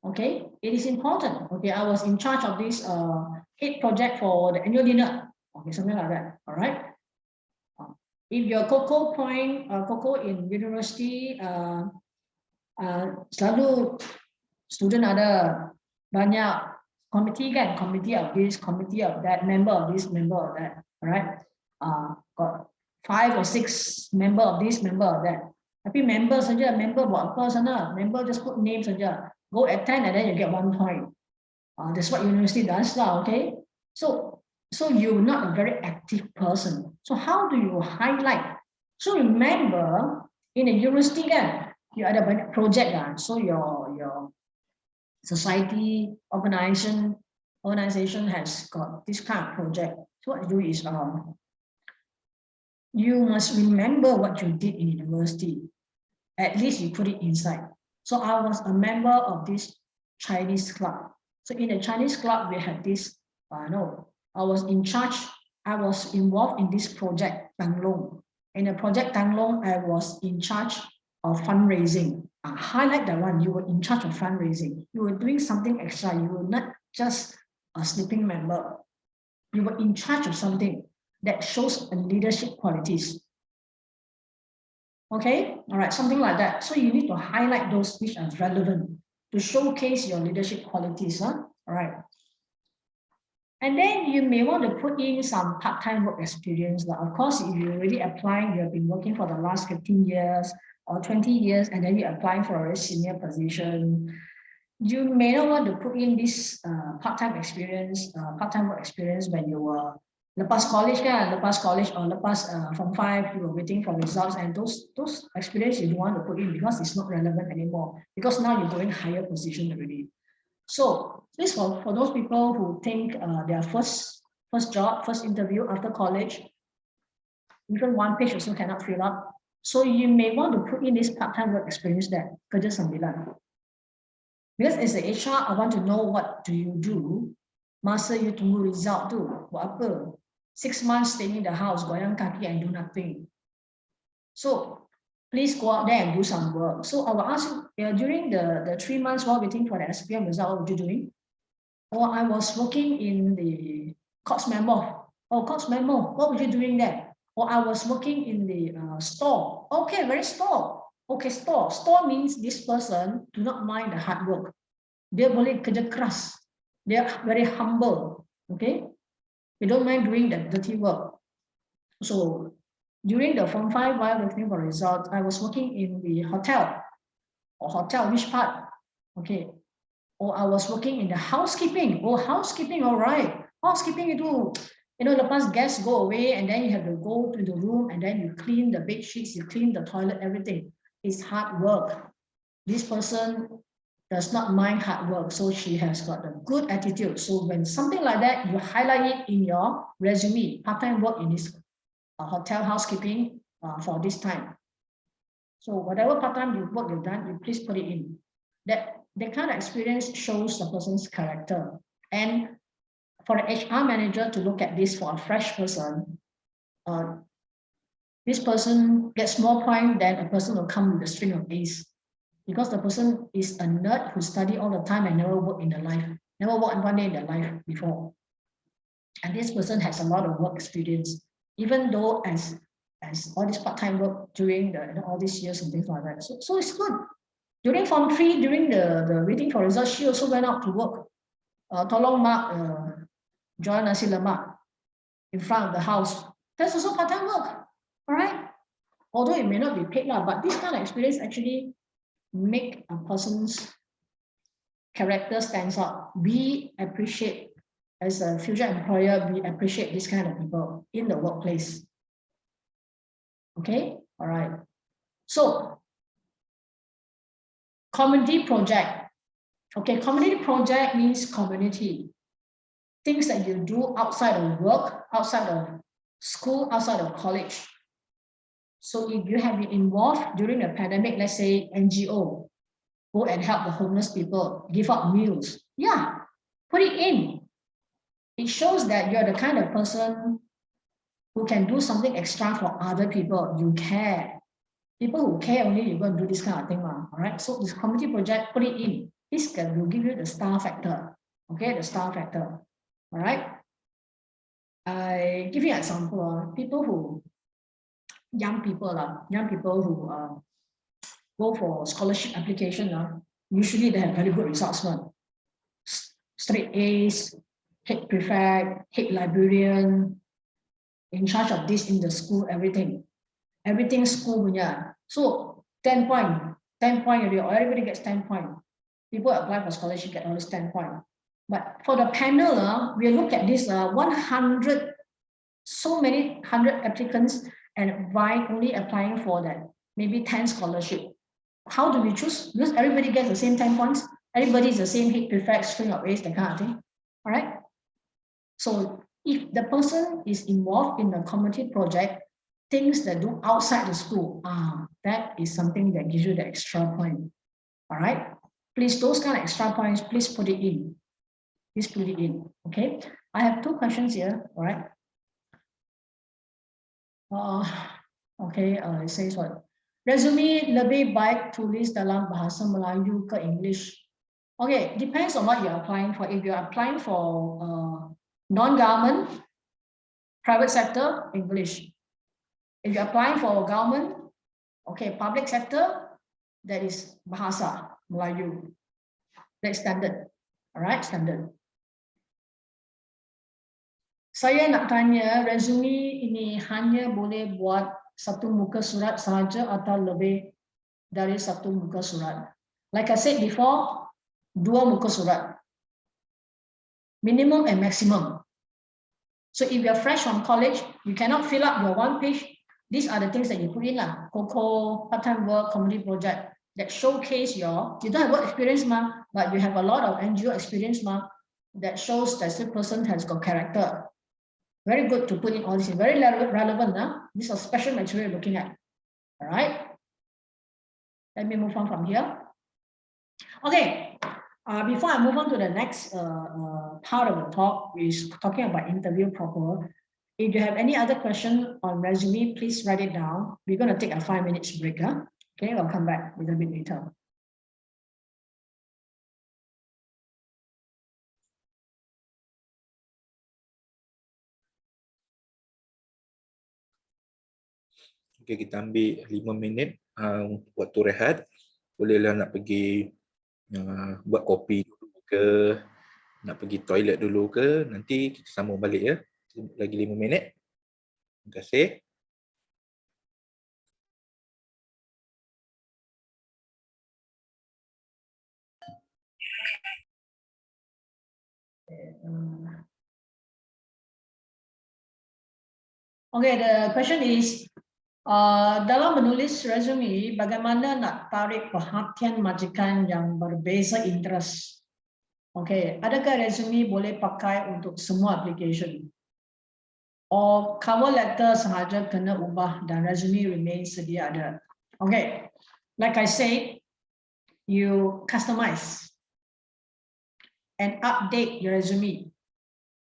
Okay, it is important. Okay, I was in charge of this hit project for the annual dinner. Okay, something like that. All right. If your COCO point, COCO in university, selalu student ada banyak committee kan, committee of this, committee of that, member of this, member of that. All right. Got 5 or 6 member of this, member of that. Tapi member saja, member buat apa sana? Member just put name saja. Go attend and then you get 1 point. That's what university does now, okay? So you're not a very active person. So how do you highlight? So remember, In a university kan, you ada banyak project kan, so your society organization has got this kind of project. So what you do is you must remember what you did in university. At least you put it inside. So I was a member of this Chinese club. So in the Chinese club, we had this, I was in charge, I was involved in this project, Tanglong. In the project Tanglong, I was in charge of fundraising. Highlight that one, you were in charge of fundraising. You were doing something extra, you were not just a sleeping member. You were in charge of something that shows leadership qualities. Okay, all right, something like that. So you need to highlight those which are relevant to showcase your leadership qualities. All right. And then you may want to put in some part-time work experience. Of course, if you're already applying, you have been working for the last 15 years or 20 years, and then you're applying for a senior position, you may not want to put in this part-time experience, part-time work experience when you were lepas college or lepas Form 5, you were waiting for results, and those experience you don't want to put in because it's not relevant anymore, because now you're going higher position already. So this for those people who think their first job, first interview after college, even one page also cannot fill up. So you may want to put in this part-time work experience that kerja sambilan. Because as a HR, I want to know what do you do masa you tunggu result tu, buat apa? 6 months staying in the house, goyang kaki and do nothing. So please go out there and do some work. So I will ask you, during the 3 months while waiting for the SPM result, what were you doing? Or I was working in the courts memo. Oh, courts memo, what were you doing there? Or I was working in the store. Okay, very store. Okay, store. Store means this person do not mind the hard work. Dia boleh kerja keras. They are very humble. Okay, they don't mind doing the dirty work. So during the Form 5 while waiting for results, I was working in the hotel. Or hotel, which part? Okay. Or I was working in the housekeeping. Oh, housekeeping, all right. Housekeeping itu, lepas guests go away and then you have to go to the room and then you clean the bed sheets, you clean the toilet, everything. It's hard work. This person does not mind hard work, so she has got a good attitude. So when something like that, you highlight it in your resume, part-time work in this hotel housekeeping for this time. So whatever part-time work you've done, you please put it in. That kind of experience shows the person's character. And for the HR manager to look at this for a fresh person, this person gets more points than a person who comes with a string of A's. Because the person is a nerd who study all the time and never worked in their life, never worked one day in their life before. And this person has a lot of work experience, even though as all this part-time work during all these years and things like that. So it's good. During Form 3, during the waiting for results, she also went out to work. Tolong mak jual nasi lemak in front of the house. That's also part-time work, all right? Although it may not be paid, but this kind of experience actually make a person's character stands out. We appreciate, as a future employer, we appreciate this kind of people in the workplace. Okay, all right. So, community project. Okay, community project means community. Things that you do outside of work, outside of school, outside of college. So if you have been involved during the pandemic, let's say NGO, go and help the homeless people, give out meals. Yeah, put it in. It shows that you're the kind of person who can do something extra for other people. You care. People who care only, you're going to do this kind of thing. All right, so this community project, put it in. This will give you the star factor. Okay, the star factor. All right. I give you an example. People who young people who go for scholarship application, usually they have very good results. Straight A's, head prefect, head librarian, in charge of this in the school, everything school punya. So 10 point, everybody gets 10 point. People apply for scholarship get always 10 point. But for the panel, we look at this 100, so many 100 applicants, and why only applying for that maybe 10 scholarship. How do we choose? Because everybody gets the same 10 points. Everybody is the same head prefect, string of A's, that kind of thing. All right. So if the person is involved in the community project, things that do outside the school, that is something that gives you the extra point. All right. Please, those kind of extra points, please put it in. Please put it in. Okay. I have 2 questions here. All right. Okay. It says what? Resume lebih baik tulis dalam bahasa Melayu ke English. Okay, depends on what you're applying for. If you're applying for non-government, private sector, English. If you're applying for government, okay, public sector, that is bahasa Melayu. That's standard. All right, standard. Saya nak tanya, resume ini hanya boleh buat 1 muka surat sahaja atau lebih dari 1 muka surat? Like I said before, 2 muka surat. Minimum and maximum. So if you're fresh from college, you cannot fill up your 1 page. These are the things that you put in lah. COCO, part-time work, community project that showcase you don't have work experience, but you have a lot of NGO experience, that shows that the person has got character. Very good to put in all this. Very relevant. These are special material you're looking at. All right. Let me move on from here. Okay. Before I move on to the next part of the talk, is talking about interview proper. If you have any other question on resume, please write it down. We're going to take a 5 minutes break. Okay, I'll come back a little bit later. Okay, kita ambil 5 minit waktu rehat. Bolehlah nak pergi buat kopi dulu ke, nak pergi toilet dulu ke, nanti kita sambung balik ya. Lagi 5 minit. Terima kasih. Okay, the question is, dalam menulis resume, bagaimana nak tarik perhatian majikan yang berbeza interest? Okay, adakah resume boleh pakai untuk semua application? Or cover letter sahaja kena ubah dan resume remain sedia ada? Okay, like I said, you customize and update your resume.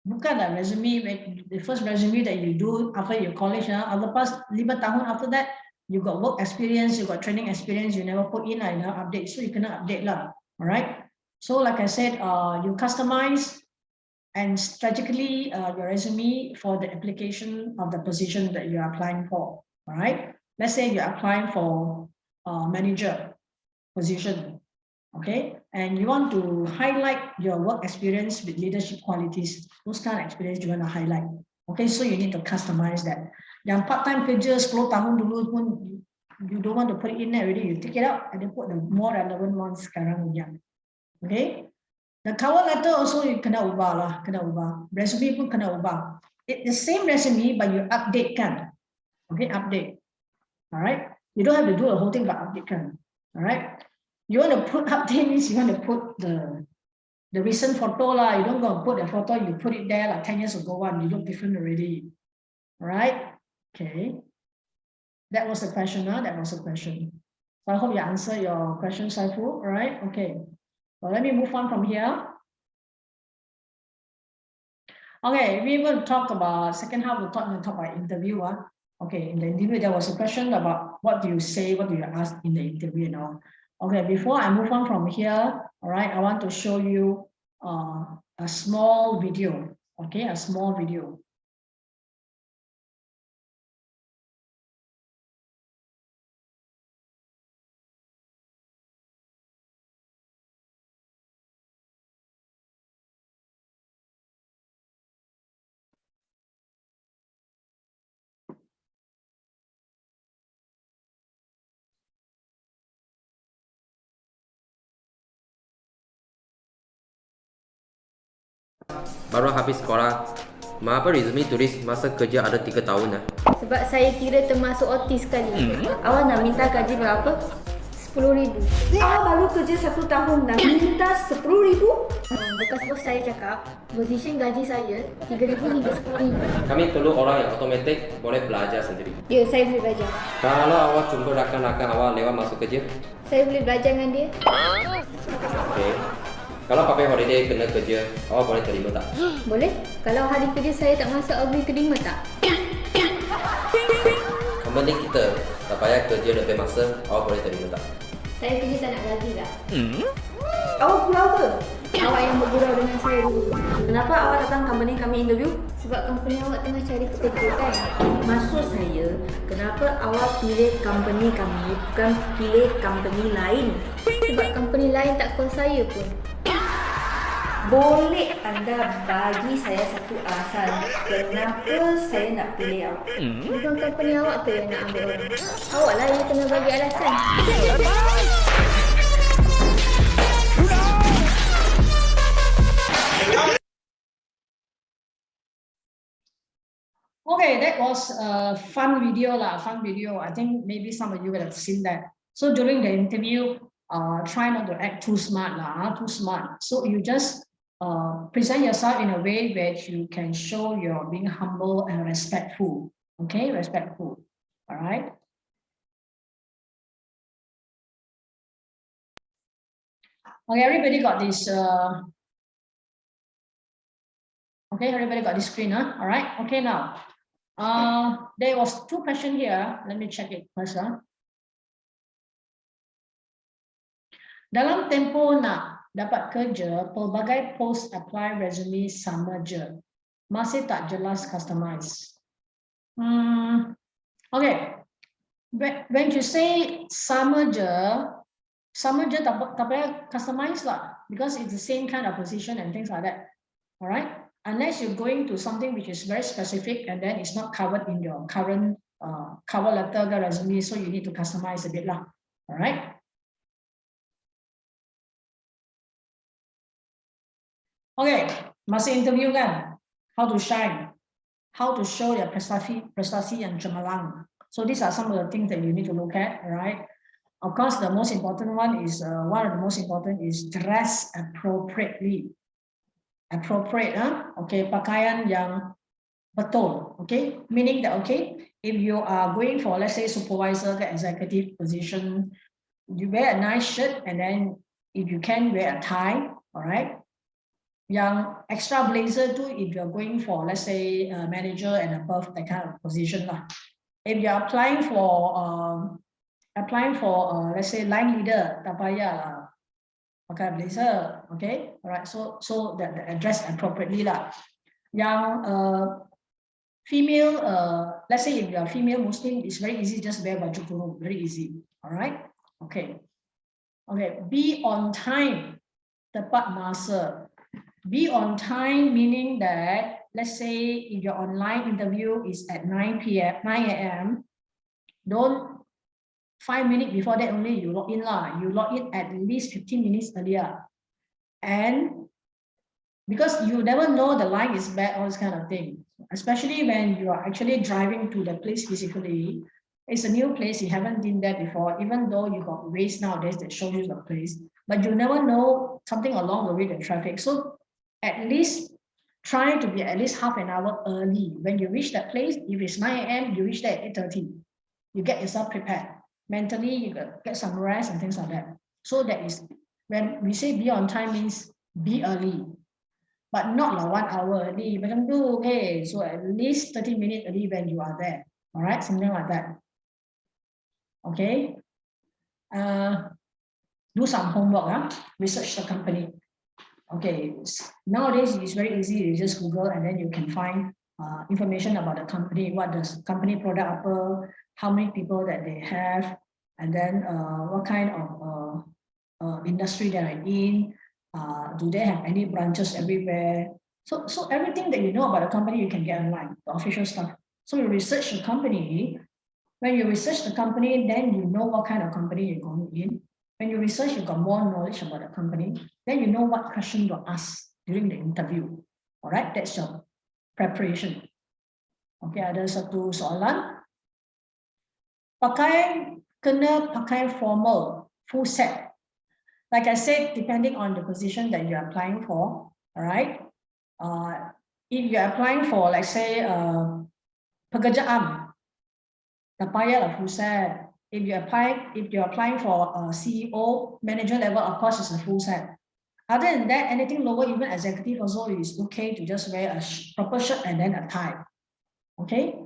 Bukanlah resume, the first resume that you do after your college, lepas 5 tahun after that, you got work experience, you got training experience, you never put in, update, so you cannot update lah. All right. So like I said, you customize and strategically your resume for the application of the position that you are applying for. All right. Let's say you're applying for manager position. Okay, and you want to highlight your work experience with leadership qualities. Those kind of experience you want to highlight. Okay, so you need to customize that. Yang part-time kerja 10 tahun dulu pun, you don't want to put it in there already. You take it out and then put the more relevant ones sekarang yang. Okay, the cover letter also you kena ubah lah, kena ubah. Resume pun kena ubah. It's the same resume but you update kan. Okay, update. All right, you don't have to do the whole thing but update kan. All right. You want to put update means you want to put the recent photo lah. You don't go and put the photo, you put it there like 10 years ago one, you look different already. All right? Okay. That was the question, that was the question. So I hope you answer your question, Saifu. All right? Okay. Well, let me move on from here. Okay, we're going to talk about second half. We're going to talk about interview. Okay, in the interview, there was a question about what do you say, what do you ask in the interview and all. Okay, before I move on from here, all right, I want to show you a small video. Okay, a small video. Baru habis sekolah, Mengapa resume tulis masa kerja ada 3 tahun dah? Sebab saya kira termasuk otis sekali. Awak nak minta gaji berapa? 10,000. Awak baru kerja 1 tahun dah minta 10,000? Bekas bos saya cakap, position gaji saya 3,000 hingga 10,000. Kami perlu orang yang otomatik boleh belajar sendiri. Ya, saya boleh belajar. Kalau awak jumpa rakan-rakan awak lewat masuk kerja, Saya boleh belajar dengan dia. okey. Kalau pakai holiday kena kerja, awak boleh terima tak? Boleh? Kalau hari kerja saya tak masuk, awak boleh terima tak? Company kita tak payah kerja lebih masa, awak boleh terima tak? Saya kerja tak nak gaji tak? Awak gurau ke? Awak yang bergurau dengan saya dulu. Kenapa awak datang company kami interview? Sebab company awak tengah cari pekerja kan? Maksud saya, kenapa awak pilih company kami bukan pilih company lain? Sebab company lain tak call saya pun. Boleh anda bagi saya satu alasan kenapa saya nak pilih awak? Bukan company awak ke yang nak ambil orang? Awak lah yang kena bagi alasan. Okay, that was a fun video lah, fun video. I think maybe some of you would have seen that. So during the interview, try not to act too smart lah, too smart. So you just present yourself in a way that you can show you're being humble and respectful. Okay, respectful. All right. Okay, everybody got this. Okay, everybody got this screen, huh? All right. Okay, now. There was 2 questions here. Let me check it first. Dalam tempoh nak dapat kerja, pelbagai post apply resume sama je. Masih tak jelas customize. Okay. When you say sama je tak payah customize lah, because it's the same kind of position and things like that. All right. Unless you're going to something which is very specific and then it's not covered in your current cover letter or resume, so you need to customize a bit lah. All right. Okay, masih interview kan? How to shine, how to show your prestasi yang cemerlang. So these are some of the things that you need to look at. All right. Of course, the most important one is one of the most important is dress appropriately. Appropriate, okay, pakaian yang betul, okay, meaning that, okay, if you are going for, let's say, supervisor or executive position, you wear a nice shirt and then if you can wear a tie, all right. Yang extra blazer too, if you're going for, let's say, manager and above, that kind of position lah. If you're applying for let's say, line leader, tak payah lah. Okay, blazer, okay, all right. So that address appropriately lah. Yang female, let's say if you are female Muslim, it's very easy, just wear baju kurung, very easy. All right, okay, okay. Be on time, tepat masa. Be on time meaning that, let's say if your online interview is at 9 a.m. don't 5 minutes before that only you log in lah. You log in at least 15 minutes earlier. And because you never know the line is bad, all this kind of thing. Especially when you are actually driving to the place physically. It's a new place, you haven't been there before, even though you got Waze nowadays that shows you the place. But you never know something along the way, the traffic. So at least try to be at least half an hour early. When you reach that place, if it's 9 a.m., you reach there at 8:30. You get yourself prepared. Mentally, you get some rest and things like that. So that is, when we say be on time means be early, but not like 1 hour early. Macam tu, okay, so at least 30 minutes early when you are there. All right, something like that. Okay. Do some homework, research the company. Okay, nowadays it's very easy. You just Google and then you can find information about the company, what does company product apa, how many people that they have, and then what kind of industry they are in, do they have any branches everywhere. So everything that you know about the company you can get online, the official stuff. So you research the company. When you research the company, then you know what kind of company you're going in. When you research, you got more knowledge about the company. Then you know what question to ask during the interview. All right, that's your preparation. Okay, ada satu soalan. Kena pakai formal, full set. Like I said, depending on the position that you're applying for, all right? If you're applying for, like say, pekerjaan, tak payahlah full set. If you're applying for a CEO, manager level, of course, it's a full set. Other than that, anything lower, even executive also is okay to just wear a proper shirt and then a tie. Okay?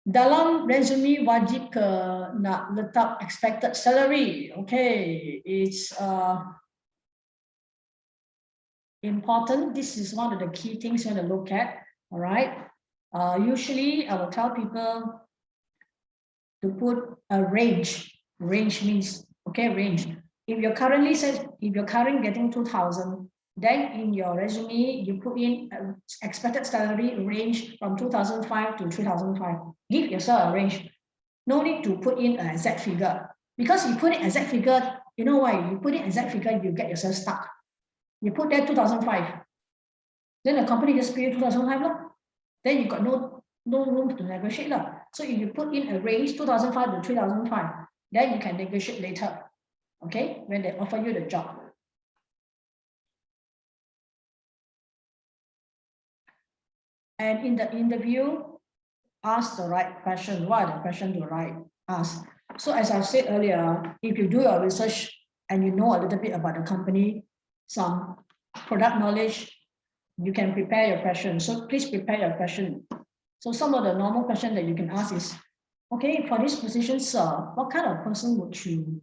Dalam resume wajib ke nak letak expected salary. Okay, it's important. This is one of the key things you want to look at. All right. Usually, I will tell people to put a range. Range means range. If you're currently getting 2,000, then in your resume you put in expected salary range from 2,005 to 3,005. Give yourself a range. No need to put in an exact figure, because you put in exact figure. You know why? You put in exact figure, you get yourself stuck. You put there 2,005. Then the company just pay you 2,005. Then you got no room to negotiate. So if you put in a range 2,005 to 3,005, then you can negotiate later. Okay, when they offer you the job. And in the interview, ask the right question. What are the questions to ask? So as I said earlier, if you do your research and you know a little bit about the company, some product knowledge, you can prepare your question. So please prepare your question. So some of the normal questions that you can ask is, okay, for this position, sir, what kind of person would you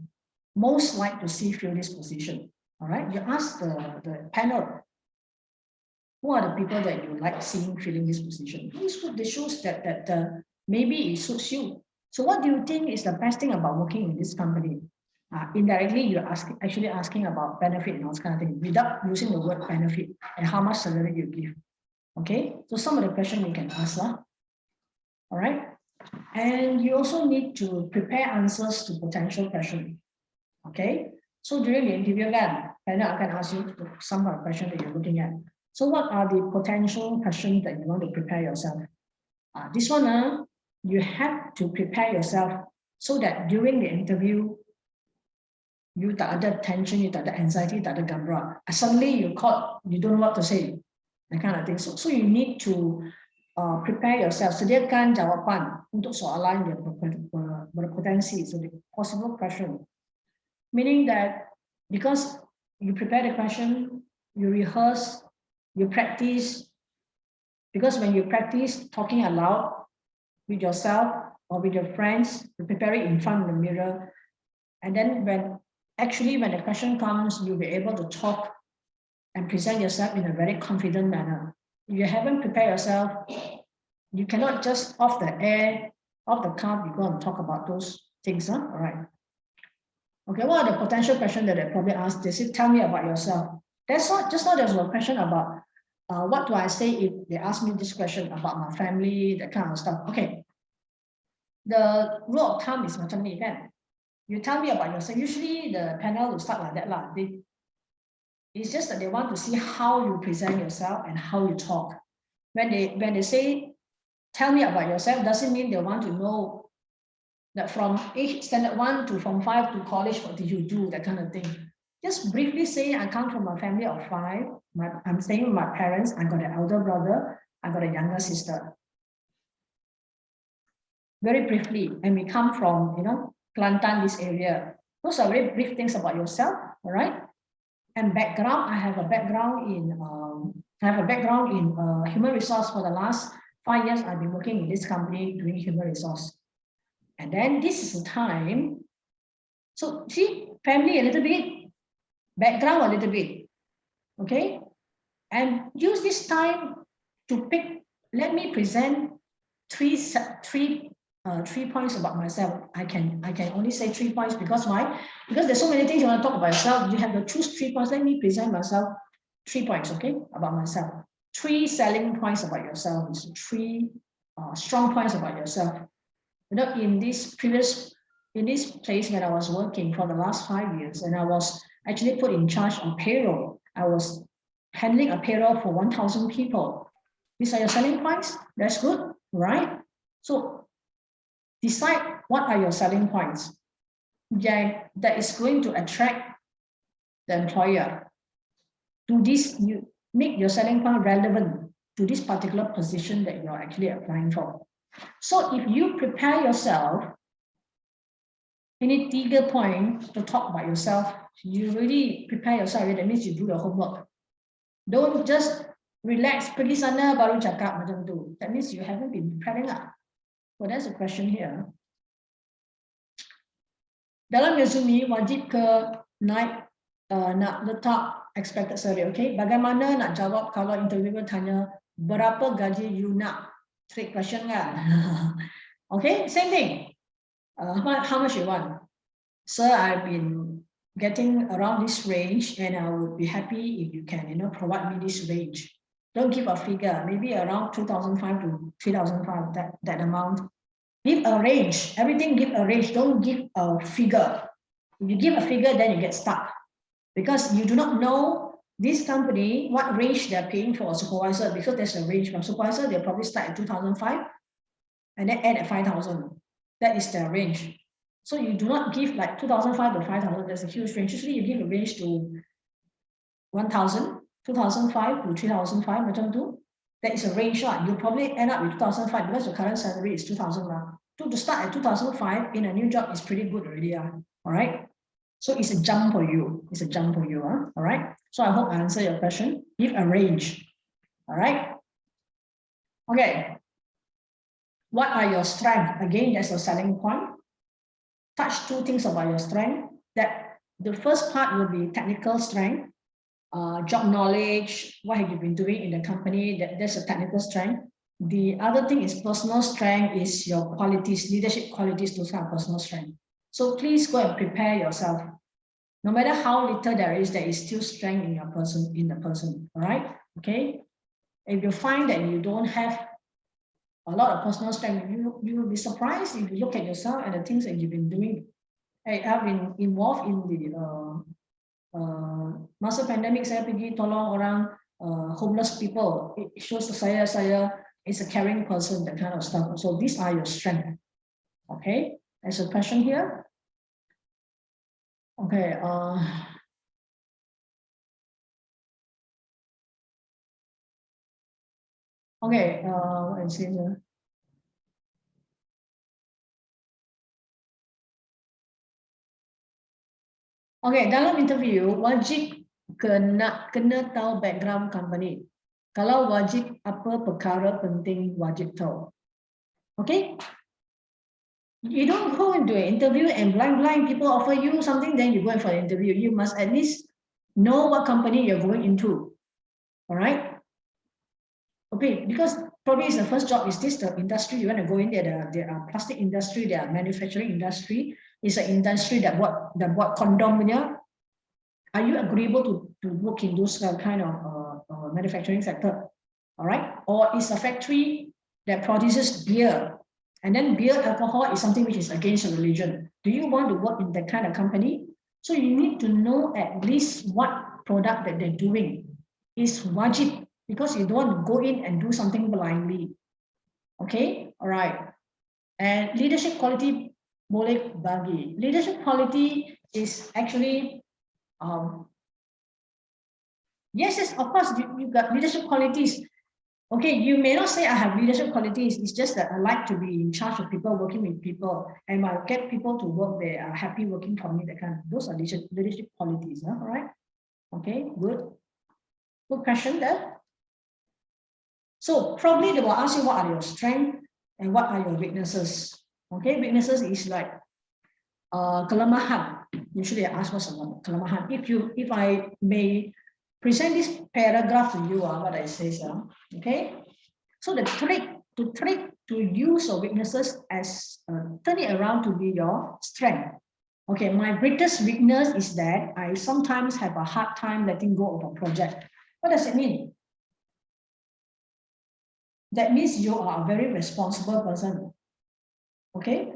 most like to see fill this position? All right, you ask the panel, who are the people that you like seeing filling this position? This shows that maybe it suits you. So what do you think is the best thing about working in this company? Indirectly, you're actually asking about benefit and all kind of thing without using the word benefit and how much salary you give. Okay, so some of the questions you can ask. All right, and you also need to prepare answers to potential questions. Okay, so during the interview, again, panel can ask you some of the questions that you're looking at. So what are the potential questions that you want to prepare yourself? This one, you have to prepare yourself so that during the interview, you tak ada tension, you tak ada anxiety, tak ada gambra. Suddenly you caught, you don't know what to say, that kind of thing. So you need to prepare yourself. Sediakan jawapan untuk soalan yang berpotensi, so the possible question. Meaning that because you prepare the question, you rehearse, you practice, because when you practice talking aloud with yourself or with your friends, you prepare it in front of the mirror. And then when the question comes, you'll be able to talk and present yourself in a very confident manner. If you haven't prepared yourself, you cannot just off the cuff, you go and talk about those things. All right. Okay, what are the potential questions that they probably ask? They say, tell me about yourself. That's not just there's a question about what do I say if they ask me this question about my family, that kind of stuff. Okay. The rule of thumb is macam ni kan. You tell me about yourself. Usually the panel will start like that lah. It's just that they want to see how you present yourself and how you talk. When they say, tell me about yourself, doesn't mean they want to know that from standard 1 to from 5 to college, what did you do, that kind of thing. Just briefly say, I come from a family of 5. I'm staying with my parents. I got an elder brother. I got a younger sister. Very briefly, and we come from, Kelantan, this area. Those are very brief things about yourself, all right? And background, I have a background in human resource. For the last 5 years. I've been working in this company doing human resource. And then this is the time. So see, family a little bit, background a little bit, okay? And use this time to pick. Let me present three points about myself. I can only say 3 points because why? Because there's so many things you want to talk about yourself. You have to choose 3 points. Let me present myself 3 points, okay, about myself. 3 selling points about yourself. 3 strong points about yourself. In this place when I was working for the last 5 years, and I was actually put in charge of payroll. I was handling a payroll for 1,000 people. These are your selling points. That's good, right? So decide what are your selling points that is going to attract the employer. Do this, you make your selling point relevant to this particular position that you're actually applying for. So if you prepare yourself, any 3 point to talk about yourself, you really prepare yourself. That means you do the homework. Don't just relax, pergi sana baru cakap macam tu. That means you haven't been preparing up. So that's the question here. Dalam resume wajib ke naik nak letak expected salary, okay? Bagaimana nak jawab kalau interviewer tanya berapa gaji you nak? Trick question kan? Okay, same thing. How much you want? Sir, I've been getting around this range and I would be happy if you can, provide me this range. Don't give a figure, maybe around 2005 to 3005, that amount. Give a range, everything give a range, don't give a figure. If you give a figure, then you get stuck because you do not know this company, what range they're paying for a supervisor, because there's a range from supervisor, they'll probably start at 2005 and then end at 5,000. That is their range. So you do not give like 2005 to 5,000, there's a huge range. Usually you give a range to 1,000, 2005 to 3005, macam tu. That is a range. You probably end up with 2005 because your current salary is 2,000. To start at 2005 in a new job is pretty good already. All right. So it's a jump for you. It's a jump for you. All right. So I hope I answer your question. Give a range. All right. Okay. What are your strengths? Again, that's a selling point. Touch 2 things about your strength. That the first part will be technical strength. Job knowledge, what have you been doing in the company, that's a technical strength. The other thing is personal strength, is your qualities, leadership qualities, those are personal strength. So please go and prepare yourself. No matter how little there is still strength in the person, all right? Okay. If you find that you don't have a lot of personal strength, you will be surprised if you look at yourself and the things that you've been doing. I've been involved in the masa pandemic, saya pergi tolong orang homeless people. It shows saya is a caring person, that kind of stuff. So these are your strengths. Okay, there's a question here. Okay. Okay. What is it here? Okay, dalam interview wajib kena tahu background company. Kalau wajib, apa perkara penting wajib tahu? Okay? You don't go into an interview and blind people offer you something, then you go in for an interview. You must at least know what company you're going into. All right? Okay, because probably it's the first job. Is this the industry you want to go in? There are plastic industry, there are manufacturing industry. It's an industry that buat condom punya. Are you agreeable to work in those kind of manufacturing sector? All right, or it's a factory that produces beer, and then beer alcohol is something which is against religion. Do you want to work in that kind of company? So you need to know at least what product that they're doing is wajib, because you don't want to go in and do something blindly. Okay, all right. And leadership quality boleh bagi. Leadership quality is actually, yes, of course, you got leadership qualities. Okay, you may not say I have leadership qualities. It's just that I like to be in charge of people, working with people, and I get people to work. They are happy working for me. That kind of, those are leadership qualities. All right. Okay, good. Good question there. So probably they will ask you what are your strengths and what are your weaknesses. Okay, weaknesses is like kelemahan. Usually I ask what's kelemahan. If I may present this paragraph to you, what I say, okay. So the trick to use your weaknesses as turn it around to be your strength. Okay, my greatest weakness is that I sometimes have a hard time letting go of a project. What does it mean? That means you are a very responsible person. Okay,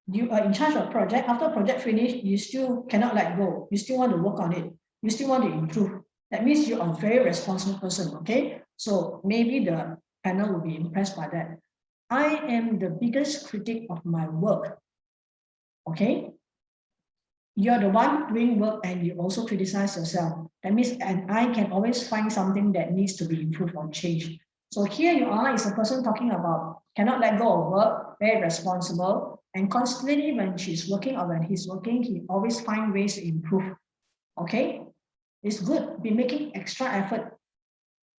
you are in charge of a project. After project finish, you still cannot let go. You still want to work on it. You still want to improve. That means you are a very responsible person. Okay, so maybe the panel will be impressed by that. I am the biggest critic of my work. Okay? You're the one doing work and you also criticize yourself. That means, and I can always find something that needs to be improved or changed. So here you are, is a person talking about cannot let go of work, very responsible, and constantly when she's working or when he's working, he always find ways to improve. Okay? It's good. Be making extra effort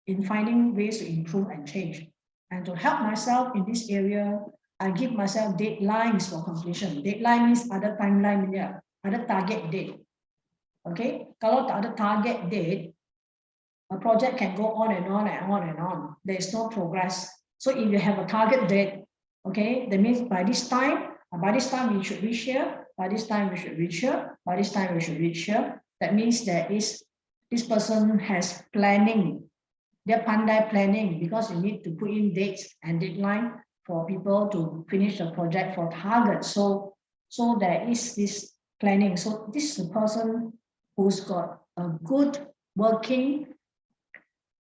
in finding ways to improve and change. And to help myself in this area, I give myself deadlines for completion. Deadline means ada timeline, yeah, ada target date. Okay? Kalau tak ada target date, a project can go on and on and on and on. There is no progress. So if you have a target date, okay, that means by this time we should reach here, by this time we should reach here, by this time we should reach here. That means there is, this person has planning. They're pandai planning because you need to put in dates and deadline for people to finish the project for target. So there is this planning. So this is a person who's got a good working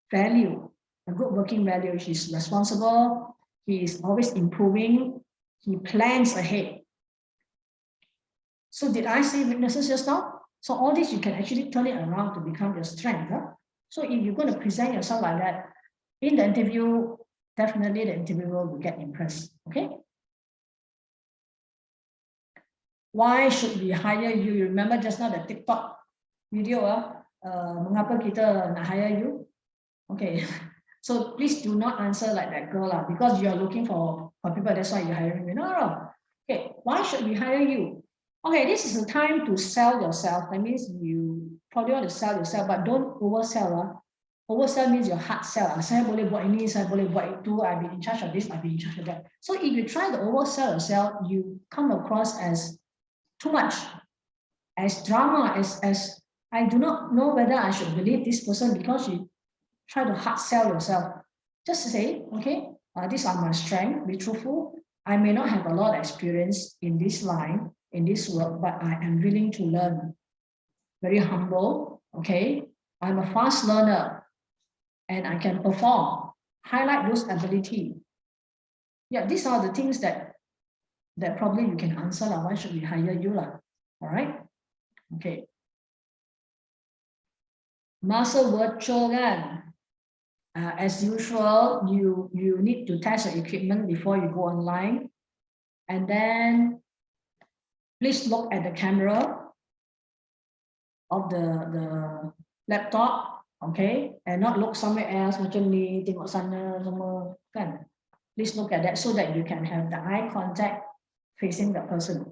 value, a good working value. He's responsible. He is always improving. He plans ahead. So did I say weaknesses just now? So all this, you can actually turn it around to become your strength. Huh? So if you're going to present yourself like that in the interview, definitely the interviewer will get impressed. Okay. Why should we hire you? You remember just now the TikTok video, mengapa kita nak hire you? Okay. So please do not answer like that girl because you are looking for people. That's why you're hiring me. No. Okay. Why should we hire you? Okay, this is the time to sell yourself. That means you probably want to sell yourself, but don't oversell. Oversell means your hard sell. Saya boleh buat ini, saya boleh buat itu. I've been in charge of this, I've been in charge of that. So if you try to oversell yourself, you come across as too much, as drama, as I do not know whether I should believe this person because you try to hard sell yourself. Just say, okay, these are my strengths. Be truthful. I may not have a lot of experience in this line, in this work, but I am willing to learn. Very humble, okay? I'm a fast learner and I can perform. Highlight those abilities. Yeah, these are the things that probably you can answer. Why should we hire you? All right? Okay. Masa virtual kan? As usual, you need to test your equipment before you go online. And then please look at the camera of the laptop, okay? And not look somewhere else, macam ni, tengok sana, semua, kan? Please look at that so that you can have the eye contact facing the person.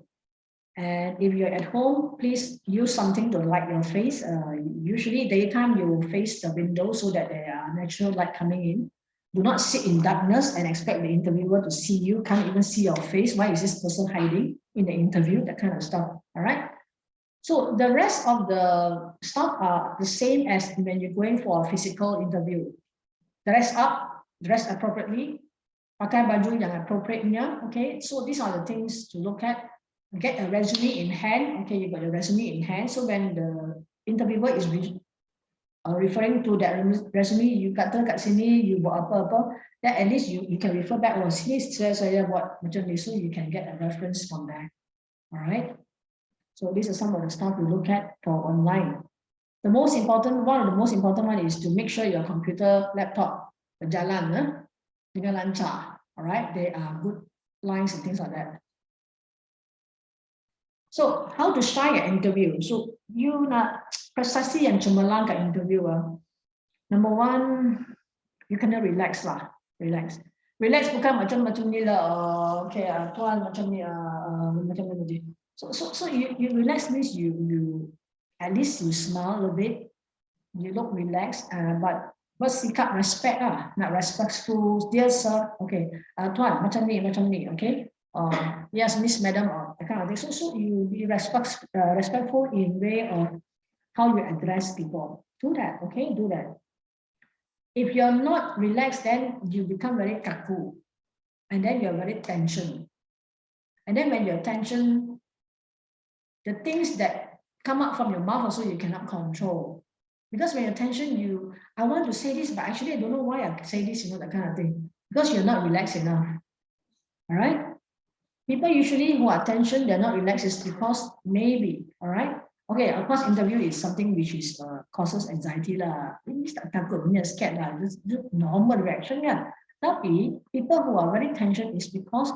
And if you're at home, please use something to light your face. Usually daytime, you will face the window so that there are natural light coming in. Do not sit in darkness and expect the interviewer to see you. Can't even see your face. Why is this person hiding in the interview? That kind of stuff. All right. So the rest of the stuff are the same as when you're going for a physical interview. Dress up, dress appropriately, pakai baju yang appropriate-nya. Okay. So these are the things to look at. Get a resume in hand. Okay, you got your resume in hand. So when the interviewer is referring to that resume, you kata kat sini, you buat apa-apa, then at least you can refer back, oh, sini saya buat macam ni, so you can get a reference from there. All right. So these are some of the stuff we look at for online. The most important, one of the most important one is to make sure your computer, laptop berjalan dengan lancar. All right, they are good lines and things like that. So how to shine an interview? So you nak prestasi yang cemerlang kat interview. Number one, you kena relax lah. Relax bukan macam ni lah. Okay, tuan macam ni, macam ni. So you relax means you at least you smile a little bit. You look relaxed, but sikap respect lah. Nak respectful. Dear sir, okay. Tuan macam ni, okay. Yes, Miss Madam, that kind of thing. So you be respectful in way of how you address people. Do that, okay? Do that. If you're not relaxed, then you become very kaku, and then you're very tension. And then when you're tension, the things that come out from your mouth also you cannot control. Because when you're tension, I want to say this, but actually I don't know why I say this, that kind of thing. because you're not relaxed enough. All right. People usually who are tension, they're not relaxed is because maybe, all right. Okay, of course, interview is something which is causes anxiety lah. Ini tak takut, punya scared lah. Just normal reaction kan. Tapi people who are very tension is because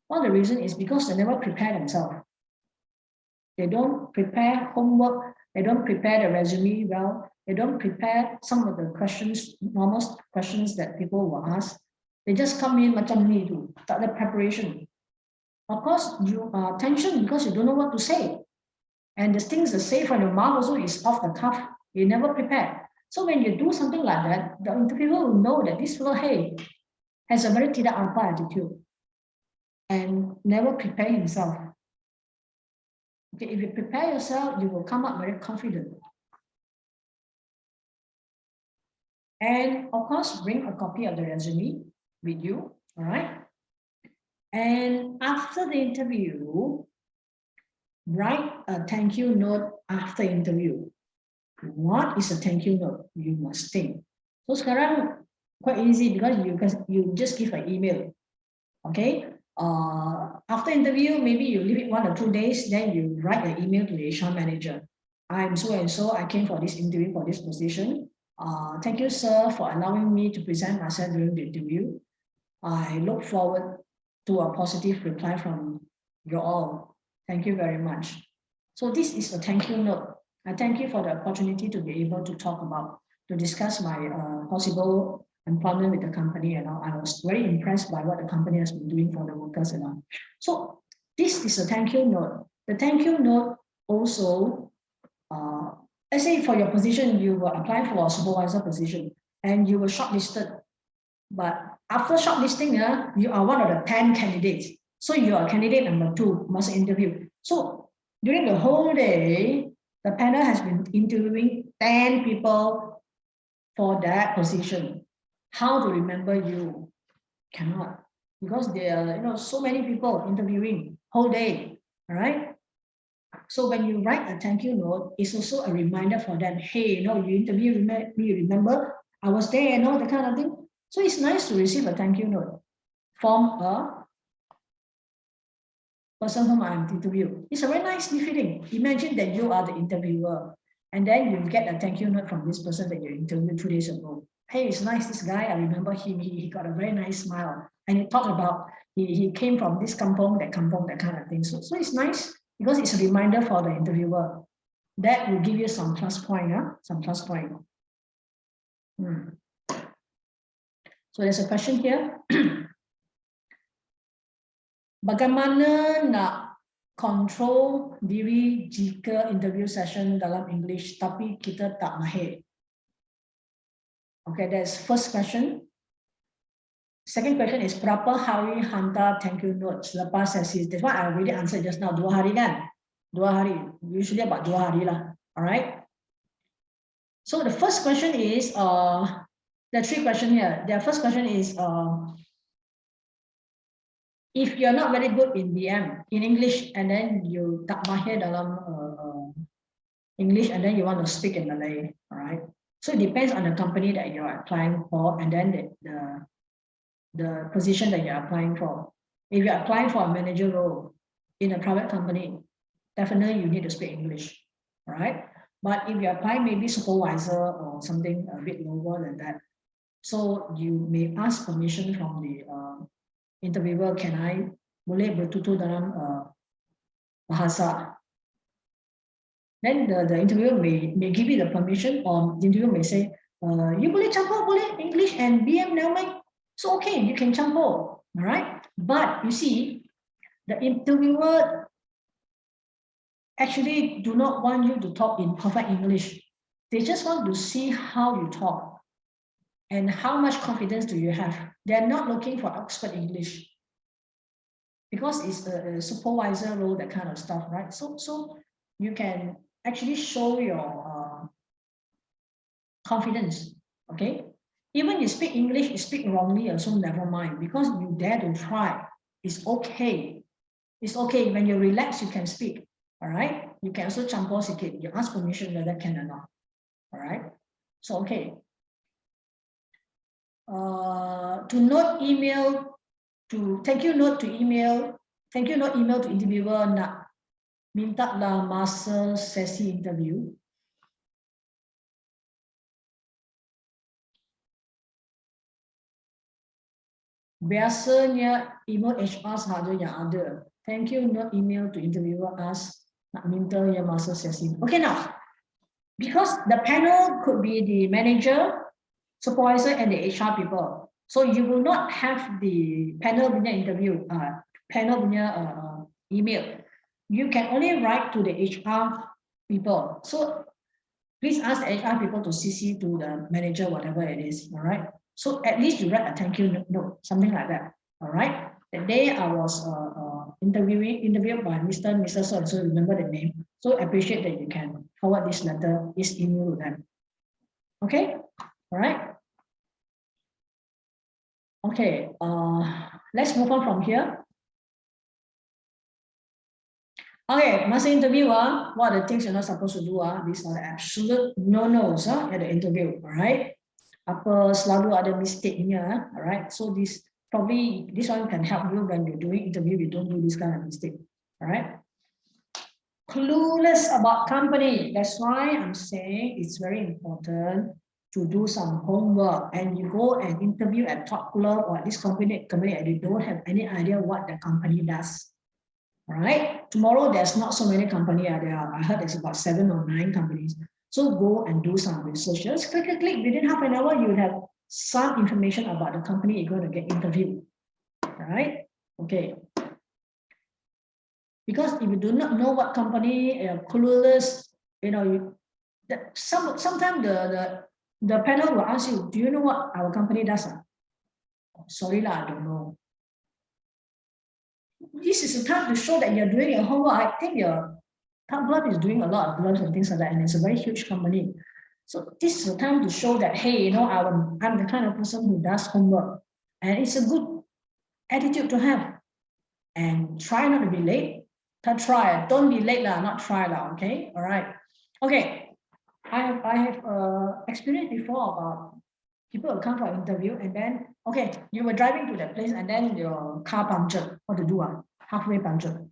one of the reason is because they never prepare themselves. They don't prepare homework. They don't prepare the resume well. They don't prepare some of the questions, normal questions that people will ask. They just come in macam ni tu, tak ada preparation. Of course, you are tension because you don't know what to say. And the things that say from your mouth also is off the cuff. You never prepare. So when you do something like that, the interviewer will know that this fellow, hey, has a very tidak apa attitude and never prepare himself. Okay, if you prepare yourself, you will come up very confident. And of course, bring a copy of the resume with you, all right? And after the interview, write a thank you note after interview. What is a thank you note? You must think. So sekarang quite easy because you just give an email. Okay. After interview, maybe you leave it 1 or 2 days, then you write an email to the HR manager. I'm so and so. I came for this interview for this position. Thank you, sir, for allowing me to present myself during the interview. I look forward to a positive reply from you all. Thank you very much. So this is a thank you note. I thank you for the opportunity to be able to talk about, to discuss my possible employment with the company and all. I was very impressed by what the company has been doing for the workers and all. So this is a thank you note. The thank you note also, let's say for your position, you will apply for a supervisor position and you were shortlisted. But after shortlisting, you are one of the 10 candidates. So you are candidate number 2, must interview. So during the whole day, the panel has been interviewing 10 people for that position. How to remember you? Cannot, because there are so many people interviewing whole day. All right. So when you write a thank you note, it's also a reminder for them. Hey, you interview me, remember I was there, that kind of thing. So it's nice to receive a thank you note from a person whom I'm interviewing. It's a very nice feeling. Imagine that you are the interviewer and then you get a thank you note from this person that you interviewed 2 days ago. Hey, it's nice, this guy, I remember him, he got a very nice smile. And he talked about, he came from this kampong, that kind of thing. So it's nice because it's a reminder for the interviewer. That will give you some plus point, some plus point. So there's a question here. Bagaimana nak control diri jika interview session dalam English tapi kita tak mahir? Okay, that's first question. Second question is berapa hari hantar thank you note selepas sesi? That's what I already answered just now. 2 hari kan? 2 hari. Usually about 2 hari lah. All right. So the first question is there are 3 questions here. The first question is if you're not very good in BM, in English, and then you tak mahir dalam English, and then you want to speak in Malay, all right? So it depends on the company that you're applying for, and then the position that you're applying for. If you're applying for a manager role in a private company, definitely you need to speak English, all right? But if you're applying maybe supervisor or something a bit lower than that, so you may ask permission from the interviewer, can I boleh bertutur dalam bahasa? Then the interviewer may give you the permission, or the interviewer may say, you boleh campur boleh English and BM never mind. So okay, you can campur, all right? But you see, the interviewer actually do not want you to talk in perfect English. They just want to see how you talk and how much confidence do you have. They're not looking for expert English because it's a supervisor role, that kind of stuff, right? So you can actually show your confidence, okay? Even you speak English, you speak wrongly also never mind, because you dare to try. It's okay. It's okay. When you relax, you can speak, all right? You can also campur sikit. You ask permission whether can or not, all right? So, okay. to note email to thank you note to email to interviewer nak minta lah masa sesi interview. Biasanya email HR sahaja yang ada. Thank you note email to interviewer us nak minta yang masa sesi. Okay, now because the panel could be the manager, supervisor and the HR people. So you will not have the panel punya interview, panel punya email. You can only write to the HR people. So please ask the HR people to CC to the manager, whatever it is. All right. So at least you write a thank you note, something like that. All right. The day I was interviewed by Mr. and Mrs. So remember the name. So appreciate that you can forward this letter, this email to them. Okay. All right. Okay. Let's move on from here. Okay, masa interview, what are the things you're not supposed to do? These are the absolute no-nos at the interview, all right? Apa selalu ada mistake-nya, all right? So this one can help you when you're doing interview, you don't do this kind of mistake, all right? Clueless about company. That's why I'm saying it's very important to do some homework, and you go and interview at Top Glove or this company and you don't have any idea what the company does. All right. Tomorrow there's not so many companies. I heard there's about 7 or 9 companies. So go and do some research. Just click. Within half an hour, you have some information about the company you're going to get interviewed. All right. Okay. Because if you do not know what company, clueless, sometimes the panel will ask you, do you know what our company does? Sorry lah, I don't know. This is the time to show that you're doing your homework. I think your Top Glove is doing a lot of gloves and things like that, and it's a very huge company. So this is the time to show that, hey, I'm the kind of person who does homework, and it's a good attitude to have. And try not to be late. Try. Don't be late lah, not try lah. Okay. All right. Okay. I have experienced before about people who come for an interview, and then you were driving to that place, and then your car punctured. What to do? Halfway punctured.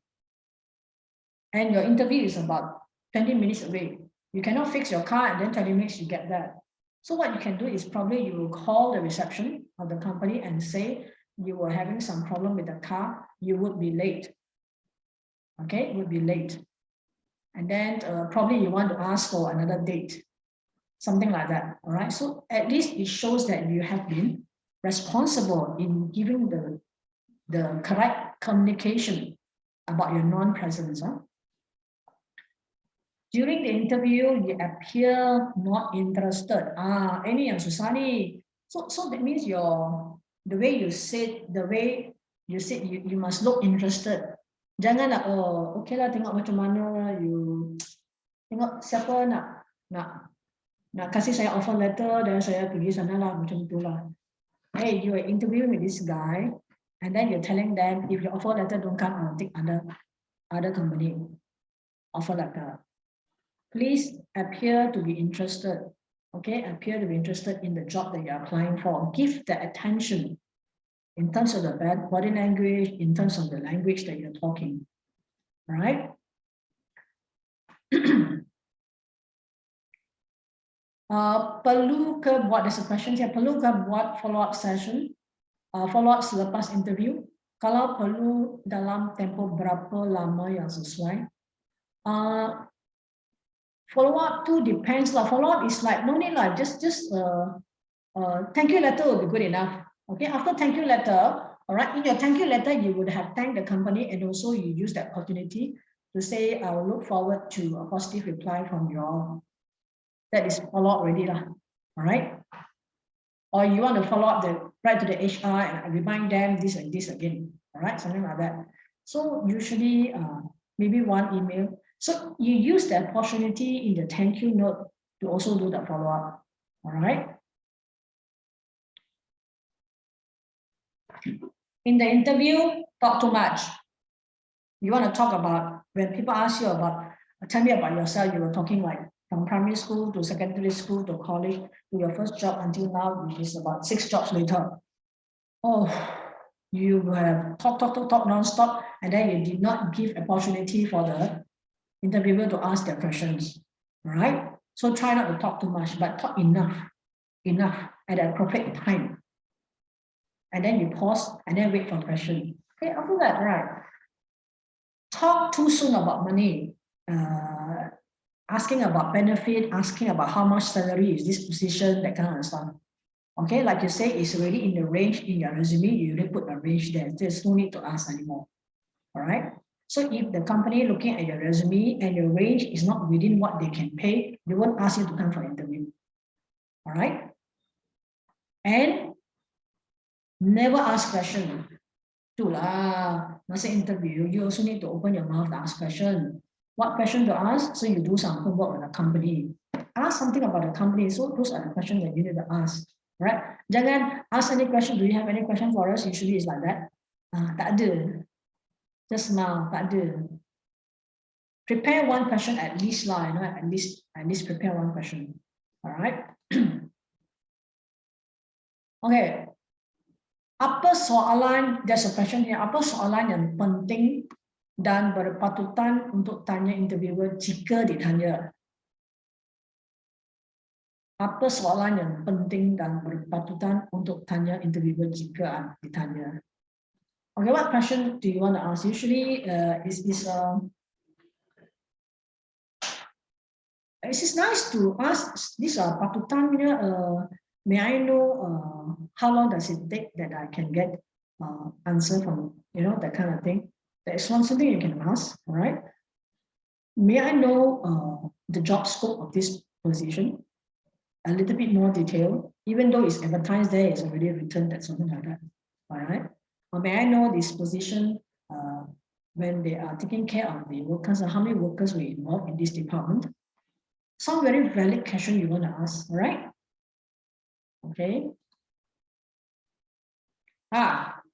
And your interview is about 20 minutes away. You cannot fix your car, and then 20 minutes you get there. So what you can do is probably you will call the reception of the company and say you were having some problem with the car. You would be late. Okay, would be late. And then probably you want to ask for another date. Something like that. All right. So at least it shows that you have been responsible in giving the correct communication about your non-presence. During the interview, you appear not interested. Ini yang susah ni. So that means the way you said, you must look interested. Jangan okay lah, tengok macam mana you tengok siapa nak kasih saya offer letter dan saya pergi sana lah, macam itulah. Hey, you are interviewing with this guy, and then you're telling them if your offer letter don't come, I'll take other company offer letter. Please appear to be interested. Okay, appear to be interested in the job that you're applying for. Give the attention in terms of the body language, in terms of the language that you're talking. All right. Perlu ke buat, there's a question here, perlu ke buat follow-up session, follow-up selepas interview? Kalau perlu, dalam tempoh berapa lama yang sesuai? Follow-up too depends lah. Follow-up is like, no need lah, just thank you letter will be good enough. Okay, after thank you letter, all right, in your thank you letter, you would have thanked the company, and also you use that opportunity to say, I will look forward to a positive reply from you all. That is follow-up already lah, all right? Or you want to follow up right to the HR and remind them this and this again, all right? Something like that. So usually maybe one email. So you use the opportunity in the thank you note to also do the follow-up, all right? In the interview, talk too much. You want to talk about, when people ask you about, tell me about yourself, you were talking like from primary school to secondary school to college to your first job until now, which is about 6 jobs later. oh, you have talk non-stop, and then you did not give opportunity for the interviewer to ask their questions, right? So try not to talk too much, but talk enough at the appropriate time. And then you pause and then wait for the question. Okay, after that, right? Talk too soon about money, asking about benefit, asking about how much salary is this position, that kind of stuff. Okay, like you say, it's already in the range in your resume, you already put a range there. There's no need to ask anymore. All right. So if the company looking at your resume and your range is not within what they can pay, they won't ask you to come for interview. All right. And never ask question. Itulah, masa interview, you also need to open your mouth to ask question. What question to ask? So you do some homework on the company. Ask something about the company. So those are the questions that you need to ask. Right? Jangan ask any question. Do you have any question for us? Usually it's like that. Tak ada. Just now, tak ada. Prepare one question at least lah. You know, at least prepare one question. All right. Okay. Apa soalan, there's a question here, apa soalan yang penting dan berpatutan untuk tanya interviewer jika ditanya? Apa soalan yang penting dan berpatutan untuk tanya interviewer jika ditanya? Okay, what question do you want to ask? Usually, it's nice to ask this patutan. May I know how long does it take that I can get answer from, that kind of thing. That is something you can ask, all right? May I know the job scope of this position? A little bit more detail, even though it's advertised there, it's already written that something like that, all right? Or may I know this position when they are taking care of the workers, how many workers were involved in this department? Some very valid question you want to ask, all right? Okay.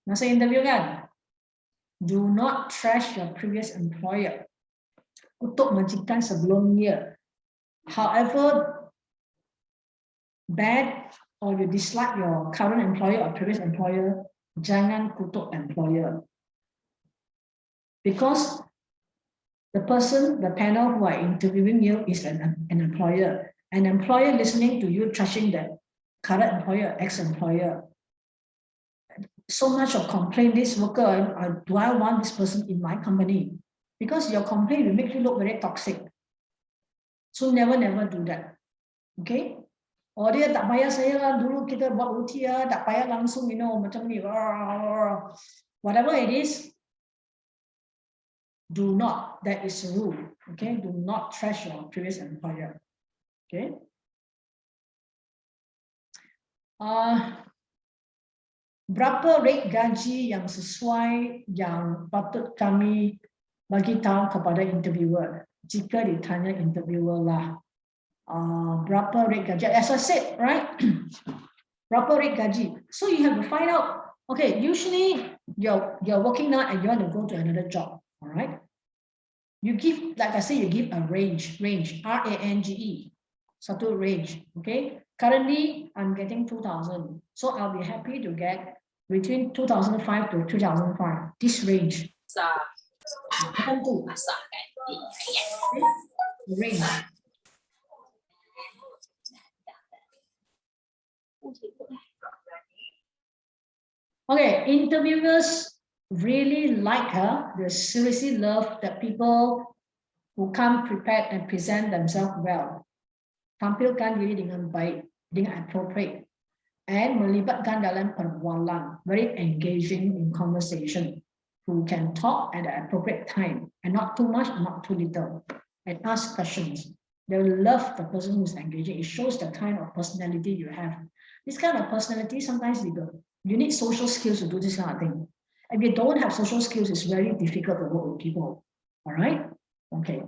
Masa interview kan, do not trash your previous employer. Kutuk majikan sebelumnya. However bad or you dislike your current employer or previous employer, jangan kutuk employer. Because the panel who are interviewing you is an employer. An employer listening to you trashing the current employer, ex-employer. So much of complaint, this worker, do I want this person in my company? Because your complaint will make you look very toxic. So never do that. Okay? Or dia tak payah saya lah, dulu kita buat OT lah, tak payah langsung, macam ni. Whatever it is, do not, that is a rule. Okay? Do not trash your previous employer. Okay? Berapa rate gaji yang sesuai yang patut kami bagi tahu kepada interviewer jika ditanya interviewer lah. Berapa rate gaji? As I said, right? Berapa rate gaji? So you have to find out. Okay, usually you're working now and you want to go to another job. All right. You give, like I say, you give a range, R-A-N-G-E. Satu range. Okay. Currently, I'm getting 2,000. So I'll be happy to get between 2005 to 2005. This range. Range. Okay, interviewers really like her. They seriously love that people who come prepared and present themselves well. Tampilkan diri dengan baik, dengan appropriate, and melibatkan dalam perbualan, very engaging in conversation, who can talk at the appropriate time, and not too much, not too little, and ask questions. They will love the person who's engaging. It shows the kind of personality you have. This kind of personality, sometimes you need social skills to do this kind of thing. If you don't have social skills, it's very difficult to work with people. All right? Okay.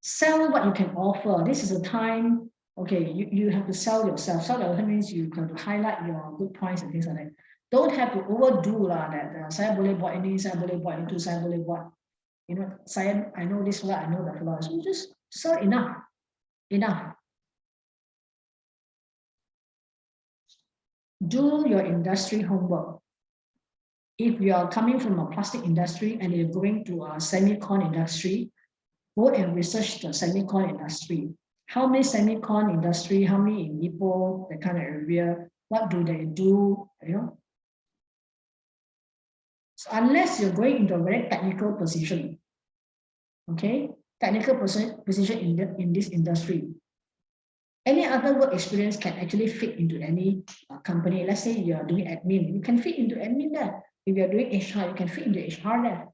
Sell what you can offer. This is a time, okay, you have to sell yourself. Sell yourself means you have to highlight your good points and things like that. Don't have to overdo that saya boleh buat ini, saya boleh buat itu, saya boleh buat, I know this flaw, I know that flaw. So just sell enough. do your industry homework. If you are coming from a plastic industry and you're going to a semicon industry, go and research the semicon industry. How many semicon industry, how many in Ipoh, that kind of area, what do they do, you know? So unless you're going into a very technical position, okay, technical position in this industry, any other work experience can actually fit into any company. Let's say you're doing admin, you can fit into admin there. If you're doing HR, you can fit into HR there.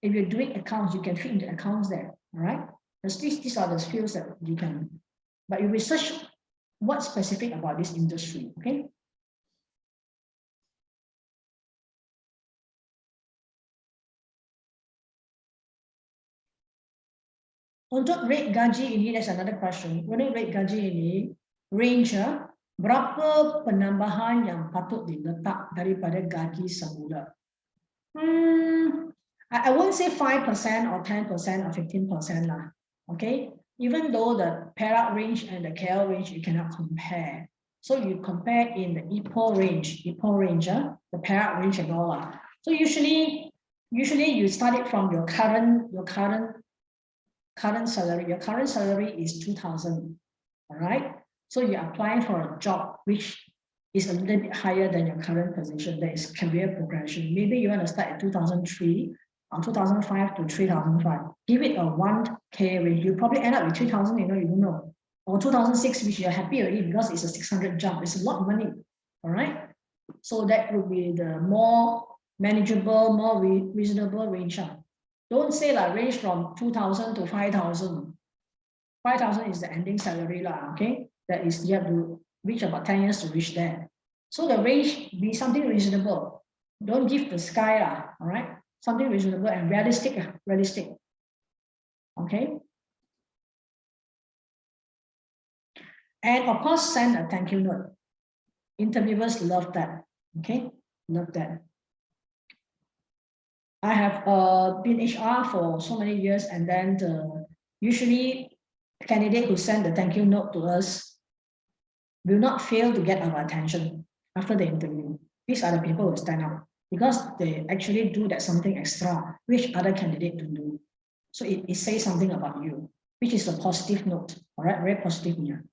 If you're doing accounts, you can fit into accounts there, all right? These are the skills that you can, but you research what's specific about this industry, okay? Untuk rate gaji ini, that's another question. Untuk rate gaji ini, range, berapa penambahan yang patut diletak daripada gaji semula? I won't say 5% or 10% or 15% lah. Okay, even though the Perak range and the KL range you cannot compare. So you compare in the Ipoh range, the Perak range and all that. So usually you start it from your current salary. Your current salary is 2,000. All right. So you're applying for a job which is a little bit higher than your current position. There is career progression. Maybe you want to start at 2003 or 2005 to 3005. Give it a 1K range. You probably end up with 3,000, you don't know. Or 2006, which you're happy already because it's a 600 jump. It's a lot of money. All right. So that would be the more manageable, more reasonable range. Don't say like range from 2,000 to 5,000. 5,000 is the ending salary, okay? That is, you have to reach about 10 years to reach there. So the range be something reasonable. Don't give the sky, all right? Something reasonable and realistic, okay? And of course, send a thank you note. Interviewers love that, okay? Love that. I have been HR for so many years, and then usually the candidate who send the thank you note to us will not fail to get our attention after the interview. These are the people who stand out because they actually do that something extra which other candidate don't do. So it says something about you, which is a positive note. All right, very positive here.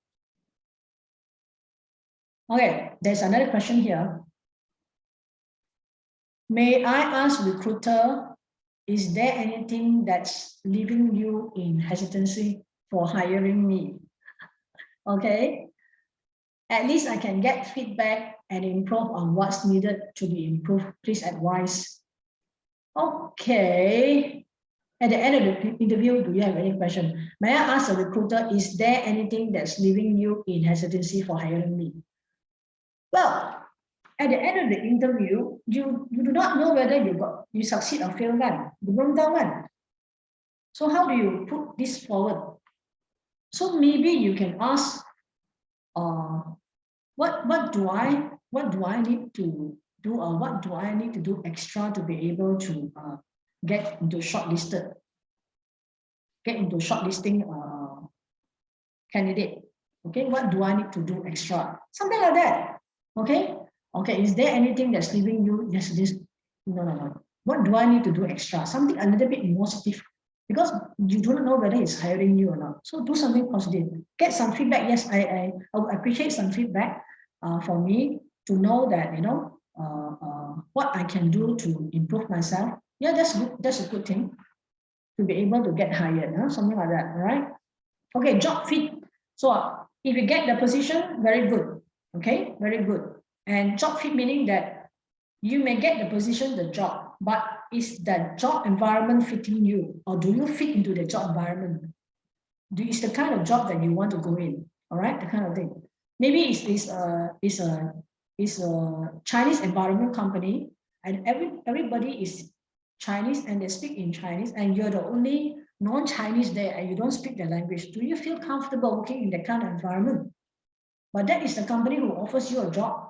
Okay, there's another question here. May I ask recruiter, is there anything that's leaving you in hesitancy for hiring me? Okay, at least I can get feedback and improve on what's needed to be improved. Please advise. Okay, at the end of the interview, do you have any question? May I ask a recruiter, is there anything that's leaving you in hesitancy for hiring me? Well, at the end of the interview, you do not know whether you succeed or fail, kan? You belum tahu, kan? So how do you put this forward? So maybe you can ask, what do I need to do, or what do I need to do extra to be able to get into shortlisting candidate? Okay, what do I need to do extra? Something like that. Okay. Okay, is there anything that's leaving you? Yes, this. No. What do I need to do extra? Something a little bit more positive, because you don't know whether he's hiring you or not. So do something positive. Get some feedback. Yes, I appreciate some feedback for me to know that, what I can do to improve myself. Yeah, that's good. That's a good thing to be able to get hired. Something like that. All right. Okay, job fit. So if you get the position, very good. Okay, very good. And job fit meaning that you may get the position, the job, but is the job environment fitting you, or do you fit into the job environment? Is the kind of job that you want to go in? All right, the kind of thing. Maybe it's a Chinese environment company, and everybody is Chinese and they speak in Chinese, and you're the only non-Chinese there, and you don't speak the language. Do you feel comfortable working in that kind of environment? But that is the company who offers you a job.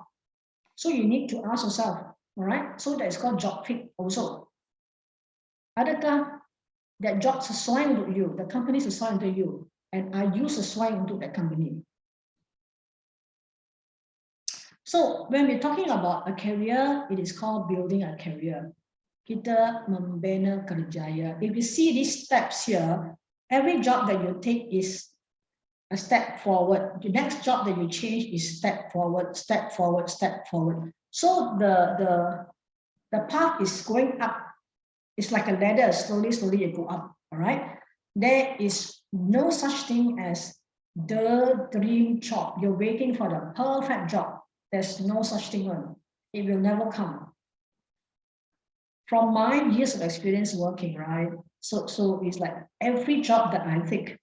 So you need to ask yourself, all right? So that's called job fit also. Adakah that job sesuai untuk you, the company sesuai untuk you, and are you sesuai untuk that company? So when we're talking about a career, it is called building a career. Kita membina kerjaya. If you see these steps here, every job that you take is a step forward. The next job that you change is step forward, step forward, step forward. So the path is going up. It's like a ladder. Slowly you go up. All right. There is no such thing as the dream job. You're waiting for the perfect job. There's no such thing on. It will never come. From my years of experience working, right? So it's like every job that I take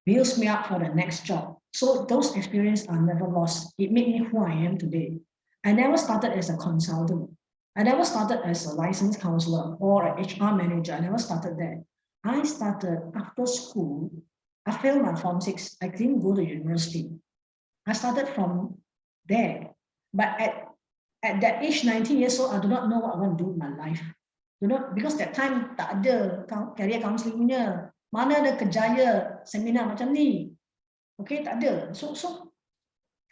builds me up for the next job. So those experiences are never lost. It made me who I am today. I never started as a consultant. I never started as a licensed counselor or an HR manager. I never started there. I started after school. I failed my Form 6. I didn't go to university. I started from there. But at that age, 19 years old, I do not know what I want to do with my life. You know, because that time tak ada career counselling punya. Mana ada kerjaya seminar macam ni. Okay, tak ada. So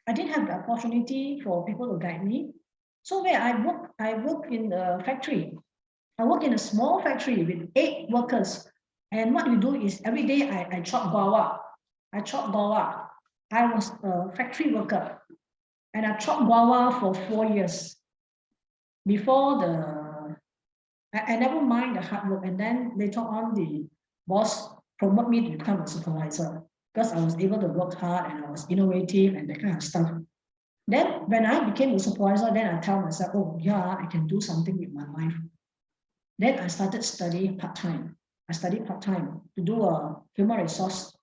I didn't have the opportunity for people to guide me. So where I work in a factory. I work in a small factory with 8 workers. And what we do is every day I chop guava. I chop guava. I was a factory worker. And I chopped guava for 4 years. Before I never mind the hard work. And then later on, the boss promoted me to become a supervisor because I was able to work hard and I was innovative and that kind of stuff. Then when I became a supervisor, then I tell myself, oh yeah, I can do something with my life. Then I started studying part-time. I studied part-time to do a human resource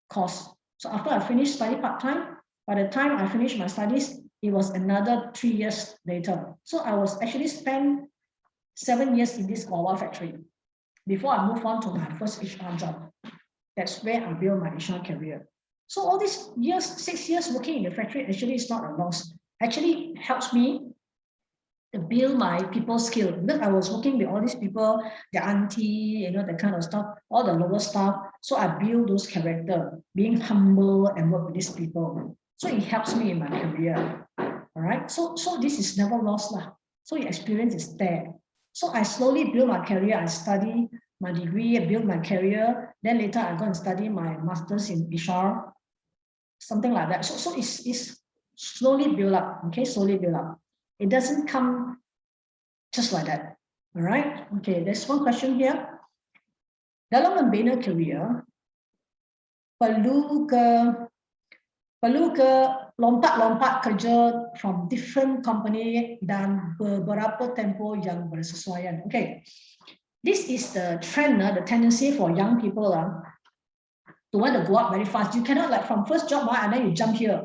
course. So after I finished studying part-time, by the time I finished my studies, it was another 3 years later. So I was actually spent 7 years in this guava factory before I moved on to my first HR job. That's where I built my HR career. So all these years, 6 years working in the factory, actually is not a loss. Actually helps me to build my people skill. Because I was working with all these people, the auntie, you know, that kind of stuff, all the lower staff. So I build those character, being humble and work with these people. So it helps me in my career. All right. So this is never lost lah. So your experience is there. So I slowly build my career. I study my degree, I build my career. Then later I go and study my master's in HR, something like that. So it's slowly build up. Okay, slowly build up. It doesn't come just like that. All right. Okay, there's one question here. Dalam membina career, perlu ke lompat-lompat kerja from different company dan beberapa tempoh yang bersesuaian. Okay, this is the trend, the tendency for young people to want to go up very fast. You cannot like from first job and then you jump here.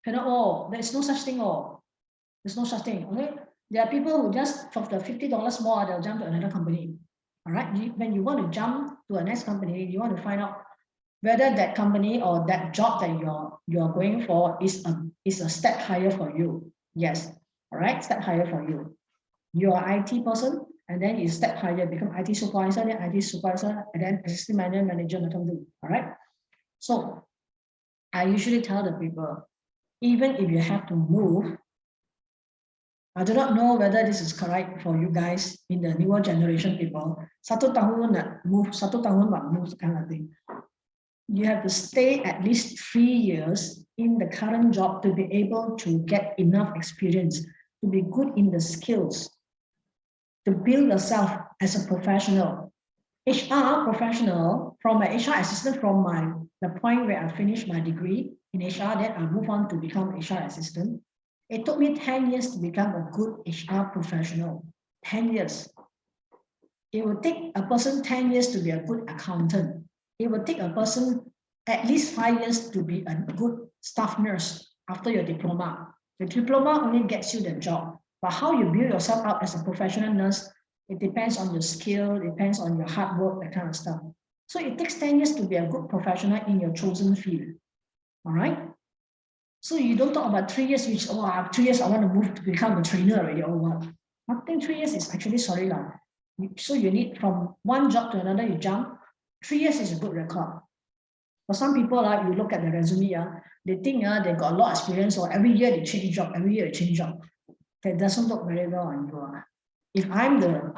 Cannot. Oh, there's no such thing. Oh, there's no such thing. Okay, there are people who just for the $50 more, they'll jump to another company. All right, when you want to jump to a next company, you want to find out whether that company or that job that you're going for is a step higher for you. Yes. All right, step higher for you. You're an IT person, and then you step higher, become IT supervisor, then IT supervisor, and then assistant manager, all right? So I usually tell the people, even if you have to move, I do not know whether this is correct for you guys in the newer generation people. 1 tahun nak move, 1 tahun nak move, kind of thing. You have to stay at least 3 years in the current job to be able to get enough experience, to be good in the skills, to build yourself as a professional. HR professional, from an HR assistant, from the point where I finished my degree in HR, then I move on to become HR assistant. It took me 10 years to become a good HR professional. 10 years. It would take a person 10 years to be a good accountant. It would take a person at least 5 years to be a good staff nurse after your diploma. The diploma only gets you the job, but how you build yourself up as a professional nurse, it depends on your skill, it depends on your hard work, that kind of stuff. So it takes 10 years to be a good professional in your chosen field. All right? So you don't talk about 3 years, which, oh, I have 3 years, I want to move to become a trainer already, or what? I think 3 years is actually, sorry lah. So you need from one job to another, you jump. 3 years is a good record. For some people, you look at the resume, they think they got a lot of experience, or every year they change job, That doesn't look very well on you. If I'm the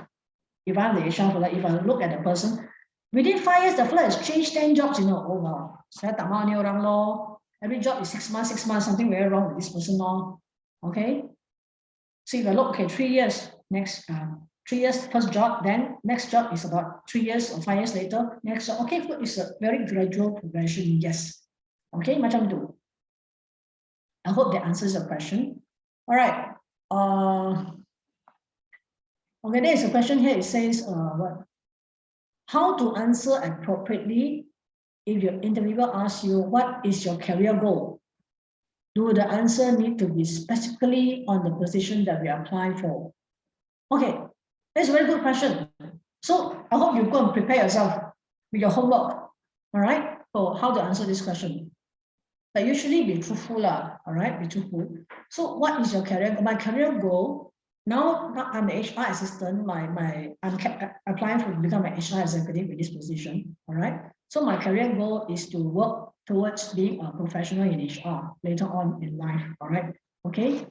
HR fella, if I look at the person, within 5 years, the fella has changed 10 jobs, oh wow. Saya tak mahu ni orang lo. Every job is 6 months, something very wrong with this person lo. Okay? So if I look, okay, 3 years, next 3 years first job, then next job is about 3 years or 5 years later, next job. Okay, it's a very gradual progression, yes. Okay, macam tu. I hope that answers your question. All right. Okay, there is a question here. It says, how to answer appropriately if your interviewer asks you, what is your career goal? Do the answer need to be specifically on the position that we apply for? Okay, that's a very good question. So I hope you go and prepare yourself with your homework, all right, for how to answer this question. But usually be truthful, all right, be truthful. So what is your career? My career goal, now I'm the HR assistant, I'm applying to become an HR executive in this position, all right? So my career goal is to work towards being a professional in HR later on in life, all right? Okay,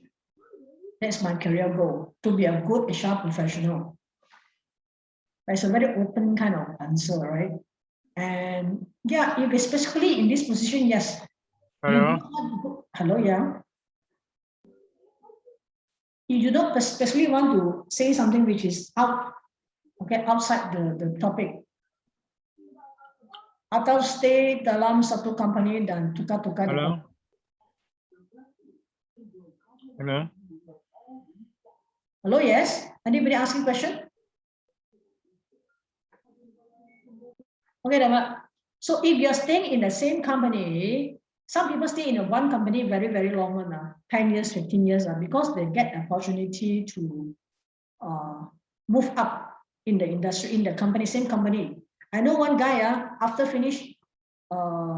that's my career goal, to be a good HR professional. It's a very open kind of answer, right? And yeah, if especially in this position, yes. Hello. Hello, yeah. You do not especially want to say something which is outside the topic. Atau stay dalam satu company dan tukar-tukar. Hello. Hello. Hello, yes. Anybody asking question? Okay, Dama. So if you're staying in the same company, some people stay in one company very, very long, 10 years, 15 years, because they get the opportunity to move up in the industry, in the company, same company. I know one guy, after finish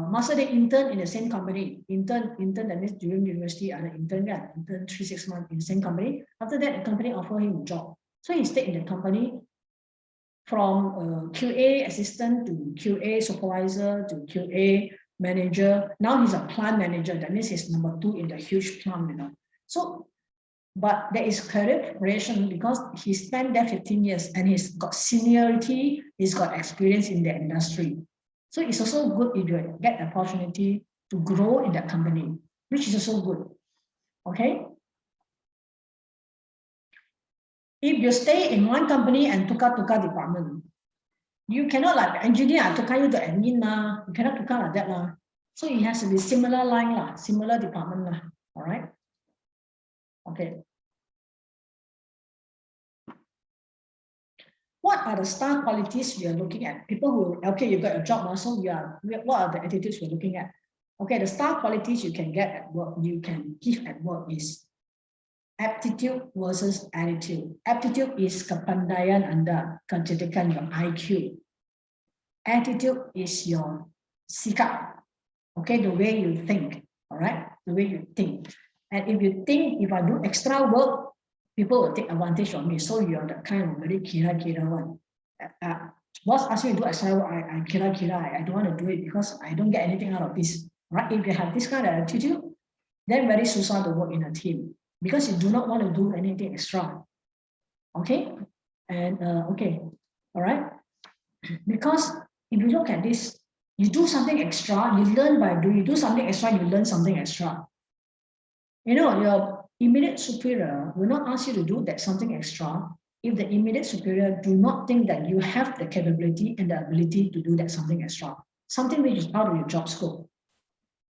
master day intern in the same company. Intern that means during university, intern 3-6 months in the same company. After that, the company offered him a job. So he stayed in the company from QA assistant to QA supervisor to QA manager. Now he's a plant manager. That means he's number 2 in the huge plant, So, but there is career progression because he spent there 15 years and he's got seniority, he's got experience in the industry. So it's also good if you get the opportunity to grow in that company, which is also good. Okay. If you stay in one company and tukar-tukar department, you cannot like engineer, tukar you to admin, you cannot tukar like that. So it has to be similar line, similar department. All right. Okay. What are the star qualities we are looking at? People who, okay, you got a job, so what are the attitudes we're looking at? Okay, the star qualities you can get at work, you can give at work is aptitude versus attitude. Aptitude is kepandaian Anda, kecerdasan your IQ. Attitude is your sikap, okay, the way you think, all right, the way you think. And if you think, if I do extra work, people will take advantage of me. So you're the kind of very kira one. Boss asks you to do extra work, I kira, I don't want to do it because I don't get anything out of this, right? If you have this kind of attitude, then very susah to work in a team because you do not want to do anything extra. Okay, and okay, all right. Because if you look at this, you do something extra, you learn by doing. You do something extra, you learn something extra. You know, your immediate superior will not ask you to do that something extra if the immediate superior do not think that you have the capability and the ability to do that something extra, something which is out of your job scope.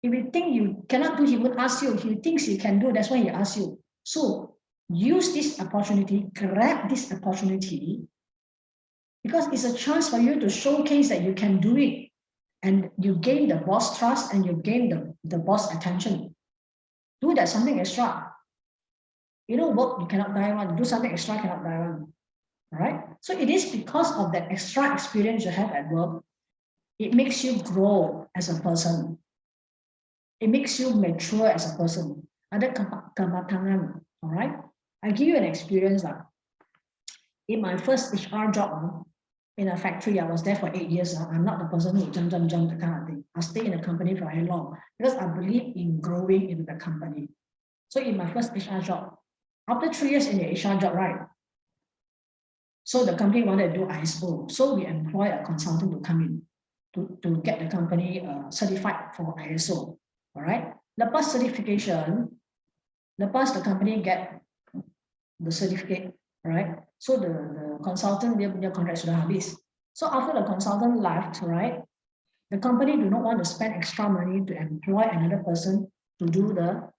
If you think you cannot do, he would ask you. If he thinks he can do, that's why he asks you. So use this opportunity, grab this opportunity, because it's a chance for you to showcase that you can do it, and you gain the boss trust and you gain the boss attention. Do that something extra. You know, work you cannot die one. Do something extra cannot die one. All right. So it is because of that extra experience you have at work. It makes you grow as a person. It makes you mature as a person. Ada kematangan. All right. I give you an experience. In my first HR job, in a factory. I was there for 8 years. I'm not the person who jump, that kind of thing. I stay in the company for very long because I believe in growing in the company. So in my first HR job, after 3 years in the HR job, right? So the company wanted to do ISO. So we employ a consultant to come in to get the company certified for ISO. All right. Lepas certification, lepas the company get the certificate, right? So the consultant, dia punya contract sudah habis. So after the consultant left, right, the company do not want to spend extra money to employ another person to do the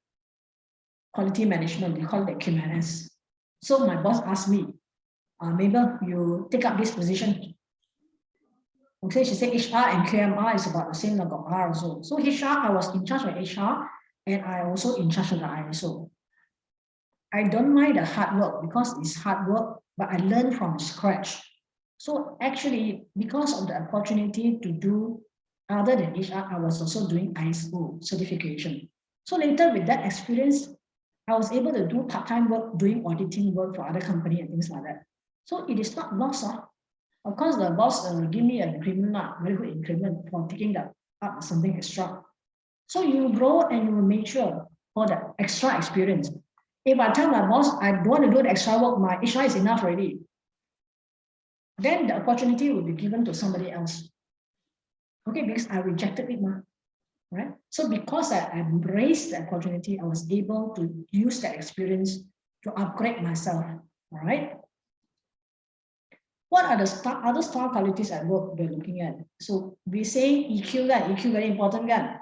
quality management. They call it QMS. So my boss asked me, Mabel, you take up this position. Okay, she said HR and QMR is about the same like R also. So HR, I was in charge of HR and I also in charge of the ISO. I don't mind the hard work because it's hard work, but I learned from scratch. So actually, because of the opportunity to do other than HR, I was also doing ISO certification. So later with that experience, I was able to do part-time work, doing auditing work for other companies and things like that. So it is not lost. Of course, the boss give me an increment, very good increment for taking that up something extra. So you grow and you mature for the extra experience. If I tell my boss I don't want to do the extra work, my HR is enough already, then the opportunity will be given to somebody else. Okay, because I rejected it, right? So because I embraced the opportunity, I was able to use that experience to upgrade myself. All right. What are the other star qualities at work we're looking at? So we say EQ, EQ very important, kan?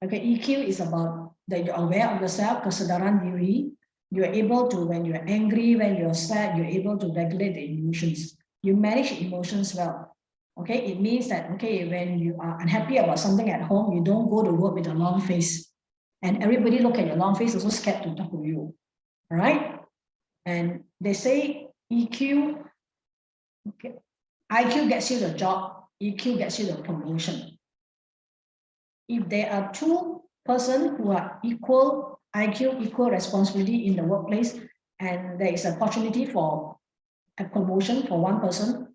Okay, EQ is about that you're aware of yourself, kesedaran diri. You're able to, when you're angry, when you're sad, you're able to regulate the emotions. You manage emotions well. Okay, it means that, okay, when you are unhappy about something at home, you don't go to work with a long face. And everybody look at your long face, also scared to talk to you. All right? And they say EQ, okay, IQ gets you the job, EQ gets you the promotion. If there are two persons who are equal IQ, equal responsibility in the workplace, and there is an opportunity for a promotion for one person,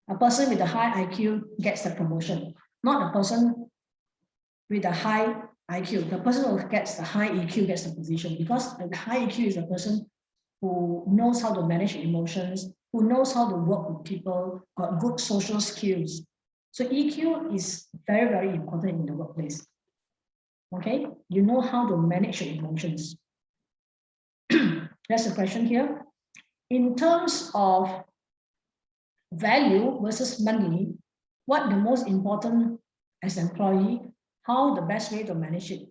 a person with a high IQ gets the promotion, not a person with a high IQ. The person who gets the high EQ gets the position, because the high EQ is a person who knows how to manage emotions, who knows how to work with people, got good social skills. So EQ is very, very important in the workplace. Okay, you know how to manage your emotions. That's the question here. In terms of value versus money, what the most important as an employee, how the best way to manage it?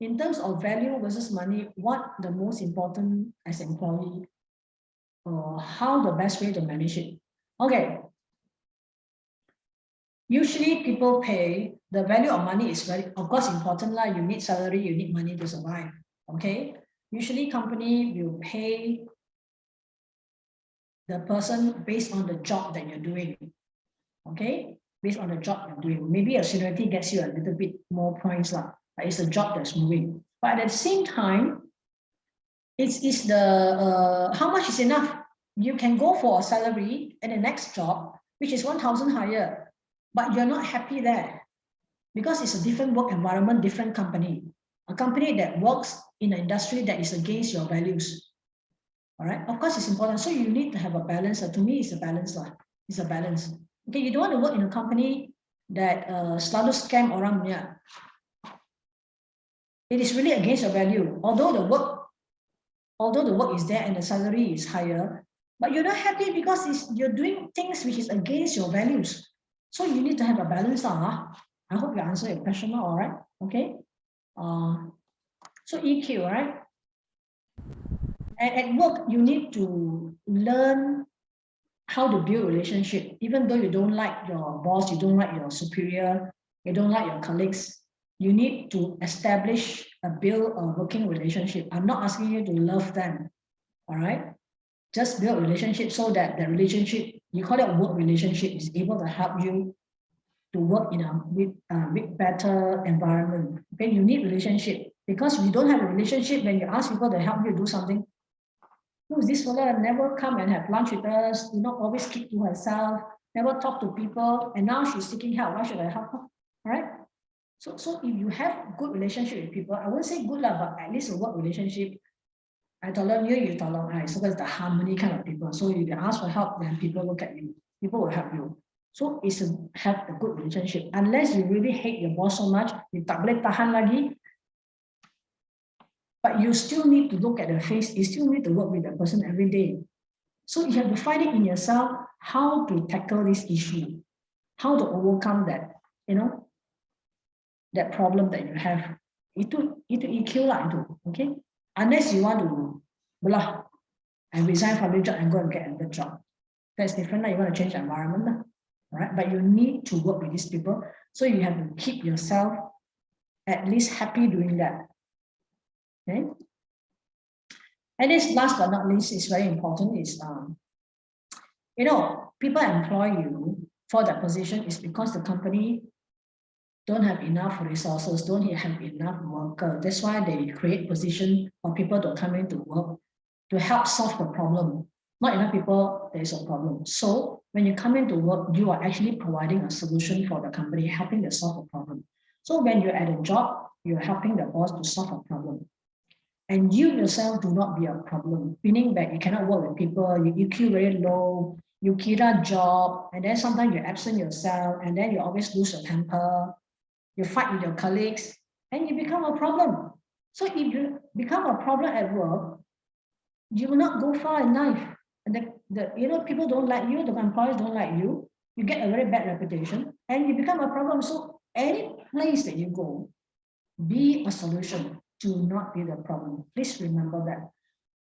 In terms of value versus money, what the most important as an employee, or how the best way to manage it? Okay. Usually people pay, the value of money is very, of course, important. Like you need salary, you need money to survive. Okay. Usually company will pay the person based on the job that you're doing. Okay. Based on the job you're doing. Maybe your seniority gets you a little bit more points, but it's a job that's moving. But at the same time, it's the how much is enough? You can go for a salary in the next job, which is 1,000 higher. But you're not happy there because it's a different work environment, different company, a company that works in an industry that is against your values. All right. Of course, it's important. So you need to have a balance. To me, it's a balance. It's a balance. Okay. You don't want to work in a company that selalu scam orang punya. It is really against your value. Although the work is there and the salary is higher, but you're not happy because you're doing things which is against your values. So you need to have a balance. I hope you answer your question. All right. Okay. So EQ, right? And at work, you need to learn how to build relationship. Even though you don't like your boss, you don't like your superior, you don't like your colleagues, you need to establish build a working relationship. I'm not asking you to love them. All right. Just build a relationship so that the relationship, you call it a work relationship, is able to help you to work in a with better environment. Okay, you need relationship, because if you don't have a relationship, when you ask people to help you do something, who is this fella, never come and have lunch with us, always keep to herself, never talk to people, and now she's seeking help. Why should I help her? All right. So if you have good relationship with people, I won't say good lah, but at least a work relationship. I tolong you, you tolong I. So that's the harmony kind of people. So if you ask for help, then people look at you. People will help you. So it's have a good relationship. Unless you really hate your boss so much, you tak boleh tahan lagi. But you still need to look at the face. You still need to work with the person every day. So you have to find it in yourself how to tackle this issue, how to overcome that, that problem that you have. Itu EQ lah itu, okay? Unless you want to belah and resign from your job and go and get another job. That's different. You want to change the environment, right? But you need to work with these people. So you have to keep yourself at least happy doing that. Okay. And this last but not least is very important is, people employ you for that position is because the company don't have enough resources, don't have enough workers. That's why they create position for people to come in to work to help solve the problem. Not enough people, there is a problem. So when you come into work, you are actually providing a solution for the company, helping to solve a problem. So when you're at a job, you're helping the boss to solve a problem. And you yourself do not be a problem, meaning that you cannot work with people, your EQ very low, you kira job, and then sometimes you absent yourself, and then you always lose your temper, you fight with your colleagues, and you become a problem. So if you become a problem at work, you will not go far in life. And people don't like you, the employers don't like you, you get a very bad reputation, and you become a problem. So any place that you go, be a solution. Do not be the problem. Please remember that.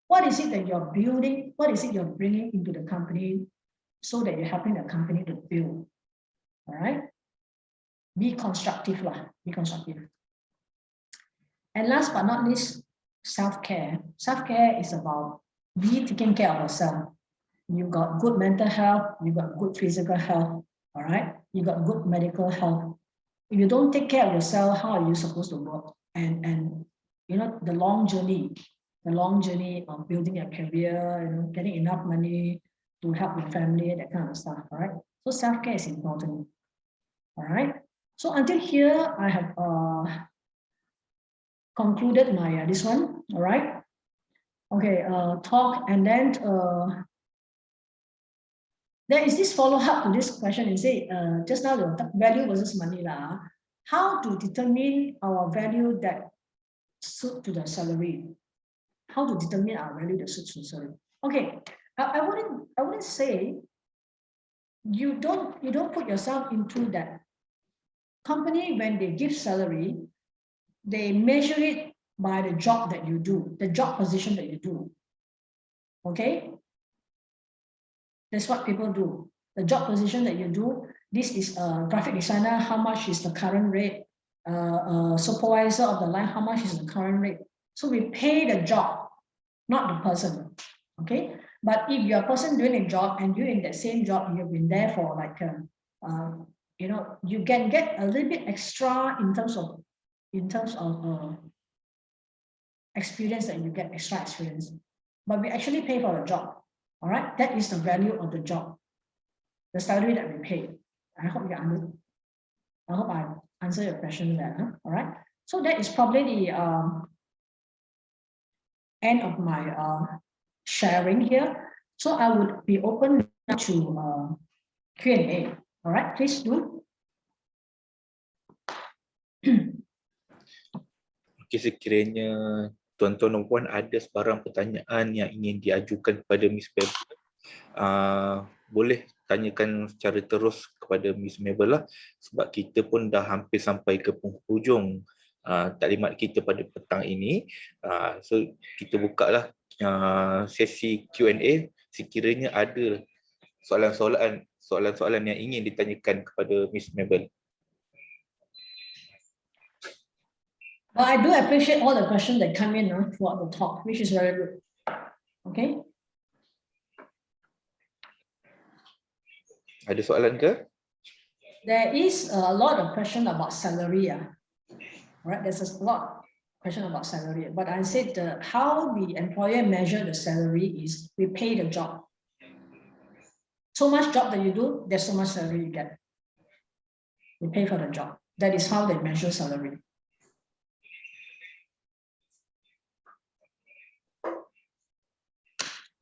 What is it that you're building? What is it you're bringing into the company so that you're helping the company to build? All right? Be constructive lah. Be constructive. And last but not least, self-care. Self-care is about taking care of yourself. You got good mental health, you got good physical health, all right? You got good medical health. If you don't take care of yourself, how are you supposed to work? And the long journey of building a career, getting enough money to help your family, that kind of stuff, all right? So self-care is important, all right? So until here, I have concluded my this one, all right? Okay, talk, and then there is this follow-up to this question. You say, just now the value versus money lah. How to determine our value that suit to the salary? How to determine our value that suits to the salary? Okay, I wouldn't say you don't put yourself into that company. When they give salary, they measure it by the job that you do, the job position that you do. Okay, that's what people do. The job position that you do. This is a graphic designer. How much is the current rate? Supervisor of the line. How much is the current rate? So we pay the job, not the person. Okay, but if you're a person doing a job and you're in that same job, you've been there for like you can get a little bit extra in terms of experience, that you get extra experience, but we actually pay for the job. All right, that is the value of the job, the salary that we pay. I hope I answer your question there. Huh? All right, so that is probably the end of my sharing here. So I would be open to Q&A. All right, please do. Okay, sekiranya tuan-tuan dan puan ada sebarang pertanyaan yang ingin diajukan kepada Miss Mabel, boleh tanyakan secara terus kepada Miss Mabel lah, sebab kita pun dah hampir sampai ke penghujung taklimat kita pada petang ini. So kita buka lah sesi Q&A sekiranya ada soalan-soalan yang ingin ditanyakan kepada Miss Mabel. Well, I do appreciate all the questions that come in throughout the talk, which is very good. Okay. Ada soalan ke? There is a lot of question about salary. Right, there's a lot question about salary. But I said how the employer measure the salary is we pay the job. So much job that you do, there's so much salary you get. You pay for the job. That is how they measure salary.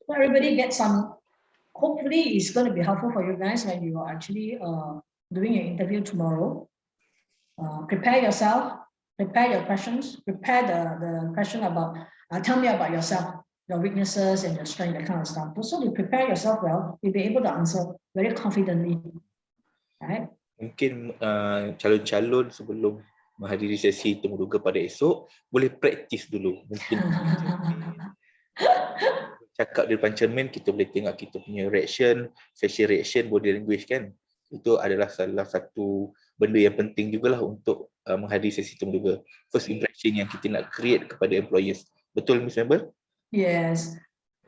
So everybody gets some, hopefully it's going to be helpful for you guys when you are actually doing an interview tomorrow. Prepare yourself, prepare your questions, prepare the question about, tell me about yourself, your weaknesses and your strength, that kind of stuff. So you prepare yourself well, you'll be able to answer very confidently. Right? Mungkin calon-calon sebelum menghadiri sesi temuduga pada esok, boleh praktis dulu. Mungkin cakap di depan cermin, kita boleh tengok kita punya reaction, facial reaction, body language kan. Itu adalah salah satu benda yang penting jugalah untuk menghadiri sesi temuduga. First impression yang kita nak create kepada employers. Betul, Miss Member? Yes.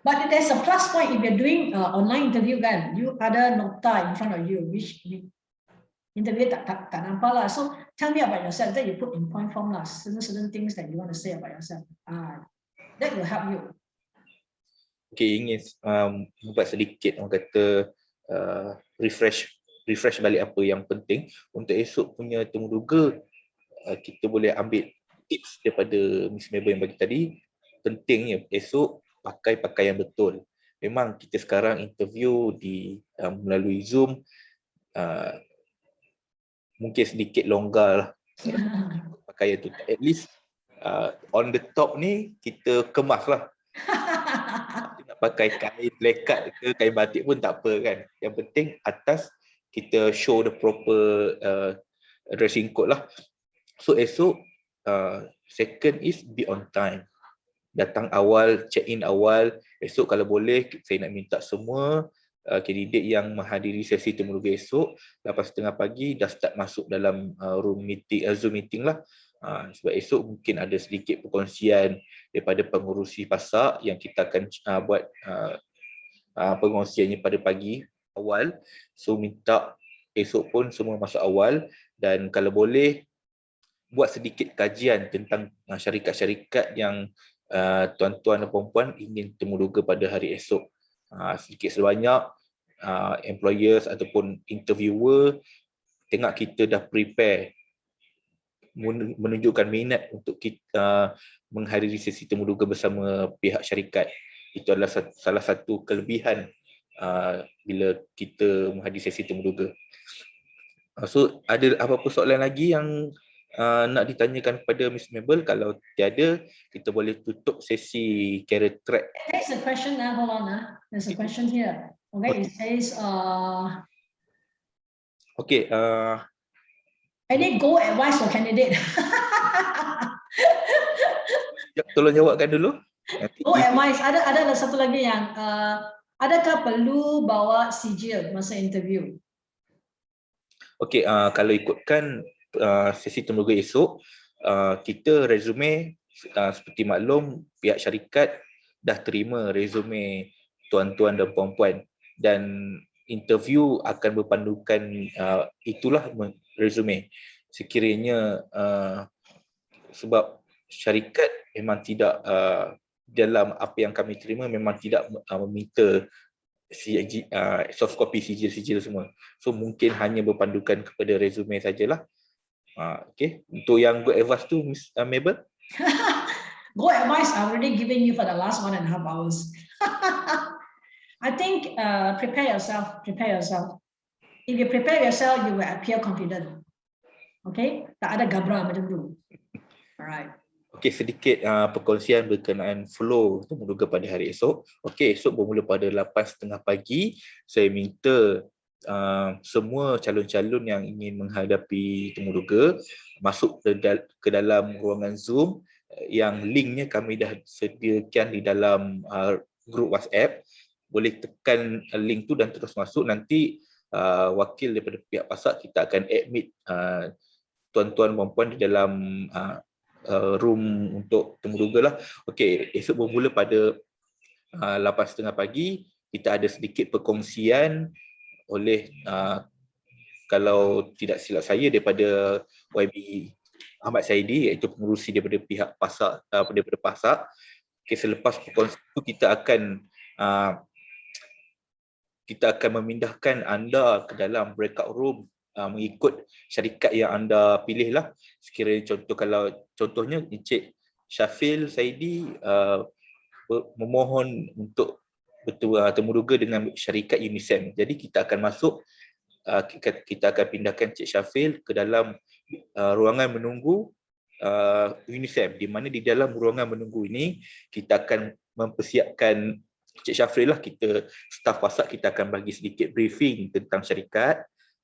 But there's a plus point if you're doing online interview kan, you ada nota in front of you, which interview tak nampak lah. So tell me about yourself, then you put in point form lah, certain things that you want to say about yourself. That will help you. Okay, ingin buat sedikit orang kata refresh balik apa yang penting untuk esok punya temuduga. Kita boleh ambil tips daripada Miss Mabel yang bagi tadi. Pentingnya esok pakai pakaian betul. Memang kita sekarang interview melalui Zoom, mungkin sedikit longgar lah pakaian tu. At least on the top ni kita kemas lah. Nak pakai kain lekat ke kain batik pun tak apa kan. Yang penting atas kita show the proper dressing code lah. So esok second is be on time. Datang awal, check in awal. Esok kalau boleh saya nak minta semua kandidat yang menghadiri sesi temuduga esok 8:30 pagi dah start masuk dalam room meeting, Zoom meeting lah. Sebab esok mungkin ada sedikit perkongsian daripada pengurusi pasak yang kita akan buat pengongsiannya pada pagi awal. So minta esok pun semua masuk awal, dan kalau boleh buat sedikit kajian tentang syarikat-syarikat yang tuan-tuan dan puan-puan ingin temuduga pada hari esok. Sedikit sebanyak employers ataupun interviewer tengok kita dah prepare, menunjukkan minat untuk kita menghadiri sesi temuduga bersama pihak syarikat. Itu adalah salah satu kelebihan bila kita menghadiri sesi temuduga. So ada apa-apa soalan lagi yang nak ditanyakan kepada Miss Mabel? Kalau tiada, kita boleh tutup sesi career track. There's a question now, hold on. There's a question here. Okay, it says okay, any go advice for candidate? tolong jawabkan dulu. Go advice. Ada satu lagi yang adakah perlu bawa sijil masa interview? Okay, kalau ikutkan sesi temuduga esok, kita resume seperti maklum pihak syarikat dah terima resume tuan-tuan dan puan-puan, dan interview akan berpandukan itulah resume. Sekiranya sebab syarikat memang tidak dalam apa yang kami terima memang tidak meminta soft copy sijil-sijil semua. So mungkin hanya berpandukan kepada resume sajalah. Okay, untuk yang good advice tu Miss Mabel? Go advice I've already given you for the last 1.5 hours. I think prepare yourself. If you prepare yourself, you will appear confident. Okay, tak ada gabra macam tu. Alright. Okay, sedikit perkongsian berkenaan flow temuduga pada hari esok. Okay, esok bermula pada 8:30 pagi. Saya minta semua calon-calon yang ingin menghadapi temuduga masuk ke dalam ruangan Zoom yang linknya kami dah sediakan di dalam grup WhatsApp. Boleh tekan link tu dan terus masuk. Nanti wakil daripada pihak pasak kita akan admit tuan-tuan dan puan di dalam room untuk temuduga lah. Okey, esok bermula pada 8:30 pagi. Kita ada sedikit perkongsian oleh kalau tidak silap saya daripada YB Ahmad Saidi, iaitu pengurusi daripada pihak pasar, daripada pasar. Okay, selepas perkongsian itu kita akan memindahkan anda ke dalam breakout room mengikut syarikat yang anda pilih lah. Sekiranya contohnya Encik Syafil Saidi memohon untuk temuduga dengan syarikat UNISEM. Jadi kita akan masuk, kita akan pindahkan Encik Syafil ke dalam ruangan menunggu UNISEM, di mana di dalam ruangan menunggu ini kita akan mempersiapkan Encik Syafril lah, kita staf pasar kita akan bagi sedikit briefing tentang syarikat,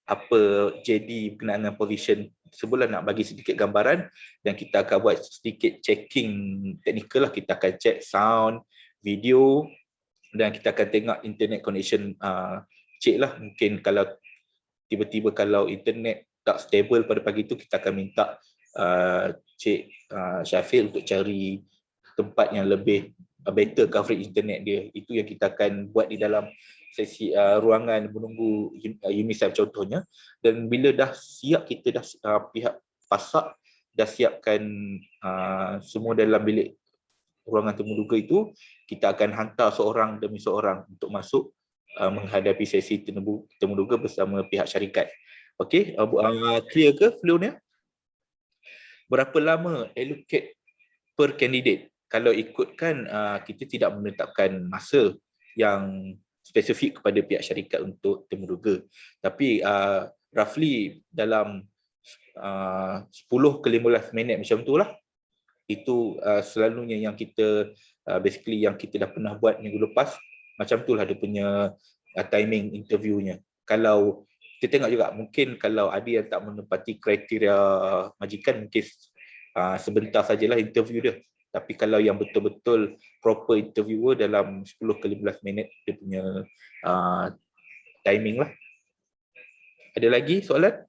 apa JD berkenaan dengan position sebulan, nak bagi sedikit gambaran, dan kita akan buat sedikit checking teknikal lah. Kita akan check sound, video, dan kita akan tengok internet connection cik lah. Mungkin kalau tiba-tiba kalau internet tak stable pada pagi itu, kita akan minta Cik Syafil untuk cari tempat yang lebih better coverage internet dia. Itu yang kita akan buat di dalam sesi ruangan menunggu UNISEF contohnya. Dan bila dah siap, kita dah pihak pasar dah siapkan semua dalam bilik ruangan temuduga itu, kita akan hantar seorang demi seorang untuk masuk menghadapi sesi temuduga bersama pihak syarikat. Okey, clear ke flow-nya? Berapa lama allocate per candidate? Kalau ikutkan, kita tidak menetapkan masa yang spesifik kepada pihak syarikat untuk temuduga. Tapi roughly dalam 10 ke 15 minit macam tu lah. Itu selalunya yang kita, basically yang kita dah pernah buat minggu lepas. Macam tu lah dia punya timing interviewnya. Kalau kita tengok juga, mungkin kalau ada yang tak menepati kriteria majikan, mungkin sebentar sajalah interview dia. Tapi kalau yang betul-betul proper interviewer, dalam 10 ke 15 minit dia punya timing lah. Ada lagi soalan?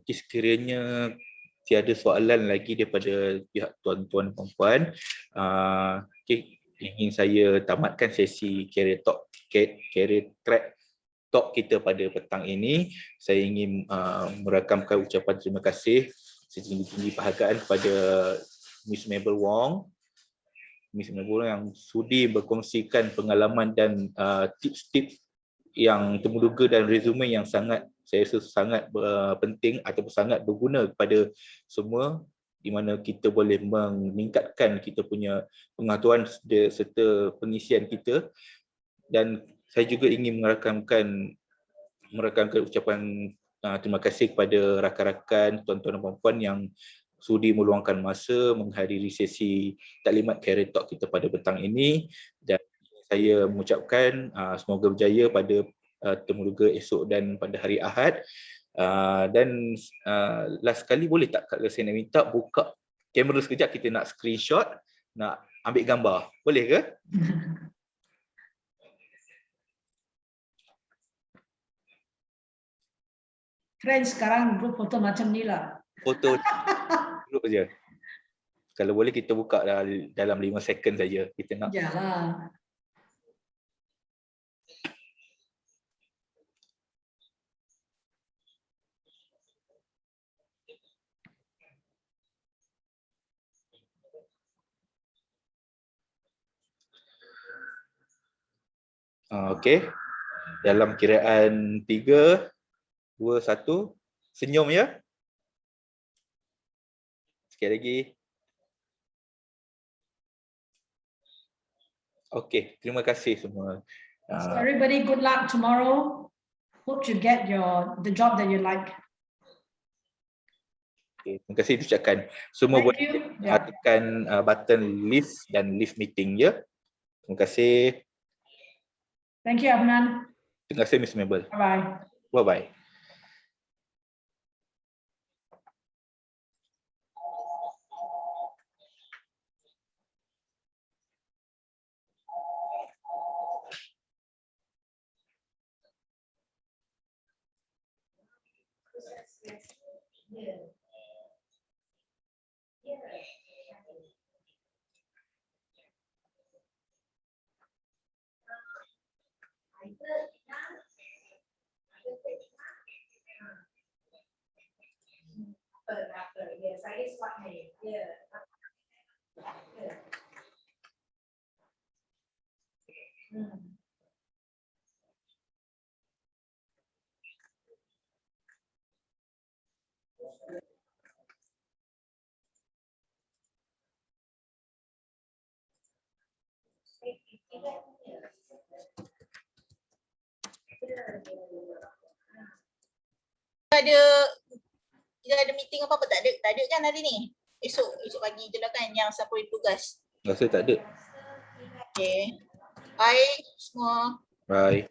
Okay, sekiranya tiada soalan lagi daripada pihak tuan-tuan dan puan, okay, ingin saya tamatkan sesi career track talk kita pada petang ini. Saya ingin merakamkan ucapan terima kasih setinggi-tinggi penghargaan kepada Miss Mabel Wong yang sudi berkongsikan pengalaman dan tips-tips yang temuduga dan resume yang saya rasa sangat penting ataupun sangat berguna kepada semua, di mana kita boleh meningkatkan kita punya pengetahuan serta pengisian kita. Dan saya juga ingin merakamkan ucapan terima kasih kepada rakan-rakan, tuan-tuan dan puan-puan yang sudi meluangkan masa menghadiri sesi taklimat career talk kita pada petang ini. Dan saya mengucapkan semoga berjaya pada temuduga esok dan pada hari Ahad. Dan last sekali, boleh tak kalau saya nak minta buka kamera sekejap, kita nak screenshot, nak ambil gambar. Boleh ke? Trend sekarang group foto macam ni lah. Foto dulu je. Kalau boleh kita buka dalam 5 second saja. Kita nak. Yalah. Okey. Dalam kiraan 3, 2, 1. Senyum ya. Sekali lagi. Okey, terima kasih semua. So everybody, good luck tomorrow. Hope you get the job that you like. Okay, terima kasih diucapkan. Semua boleh tekan button live dan live meeting ya. Terima kasih. Thank you, Abnan. Terima kasih Miss Mabel. Bye-bye. Bye-bye. ada meeting apa-apa tak ada? Tak ada kan hari ni? Esok pagi je lah kan yang siapa yang tugas. Rasa tak ada. Okay. Bye semua. Bye.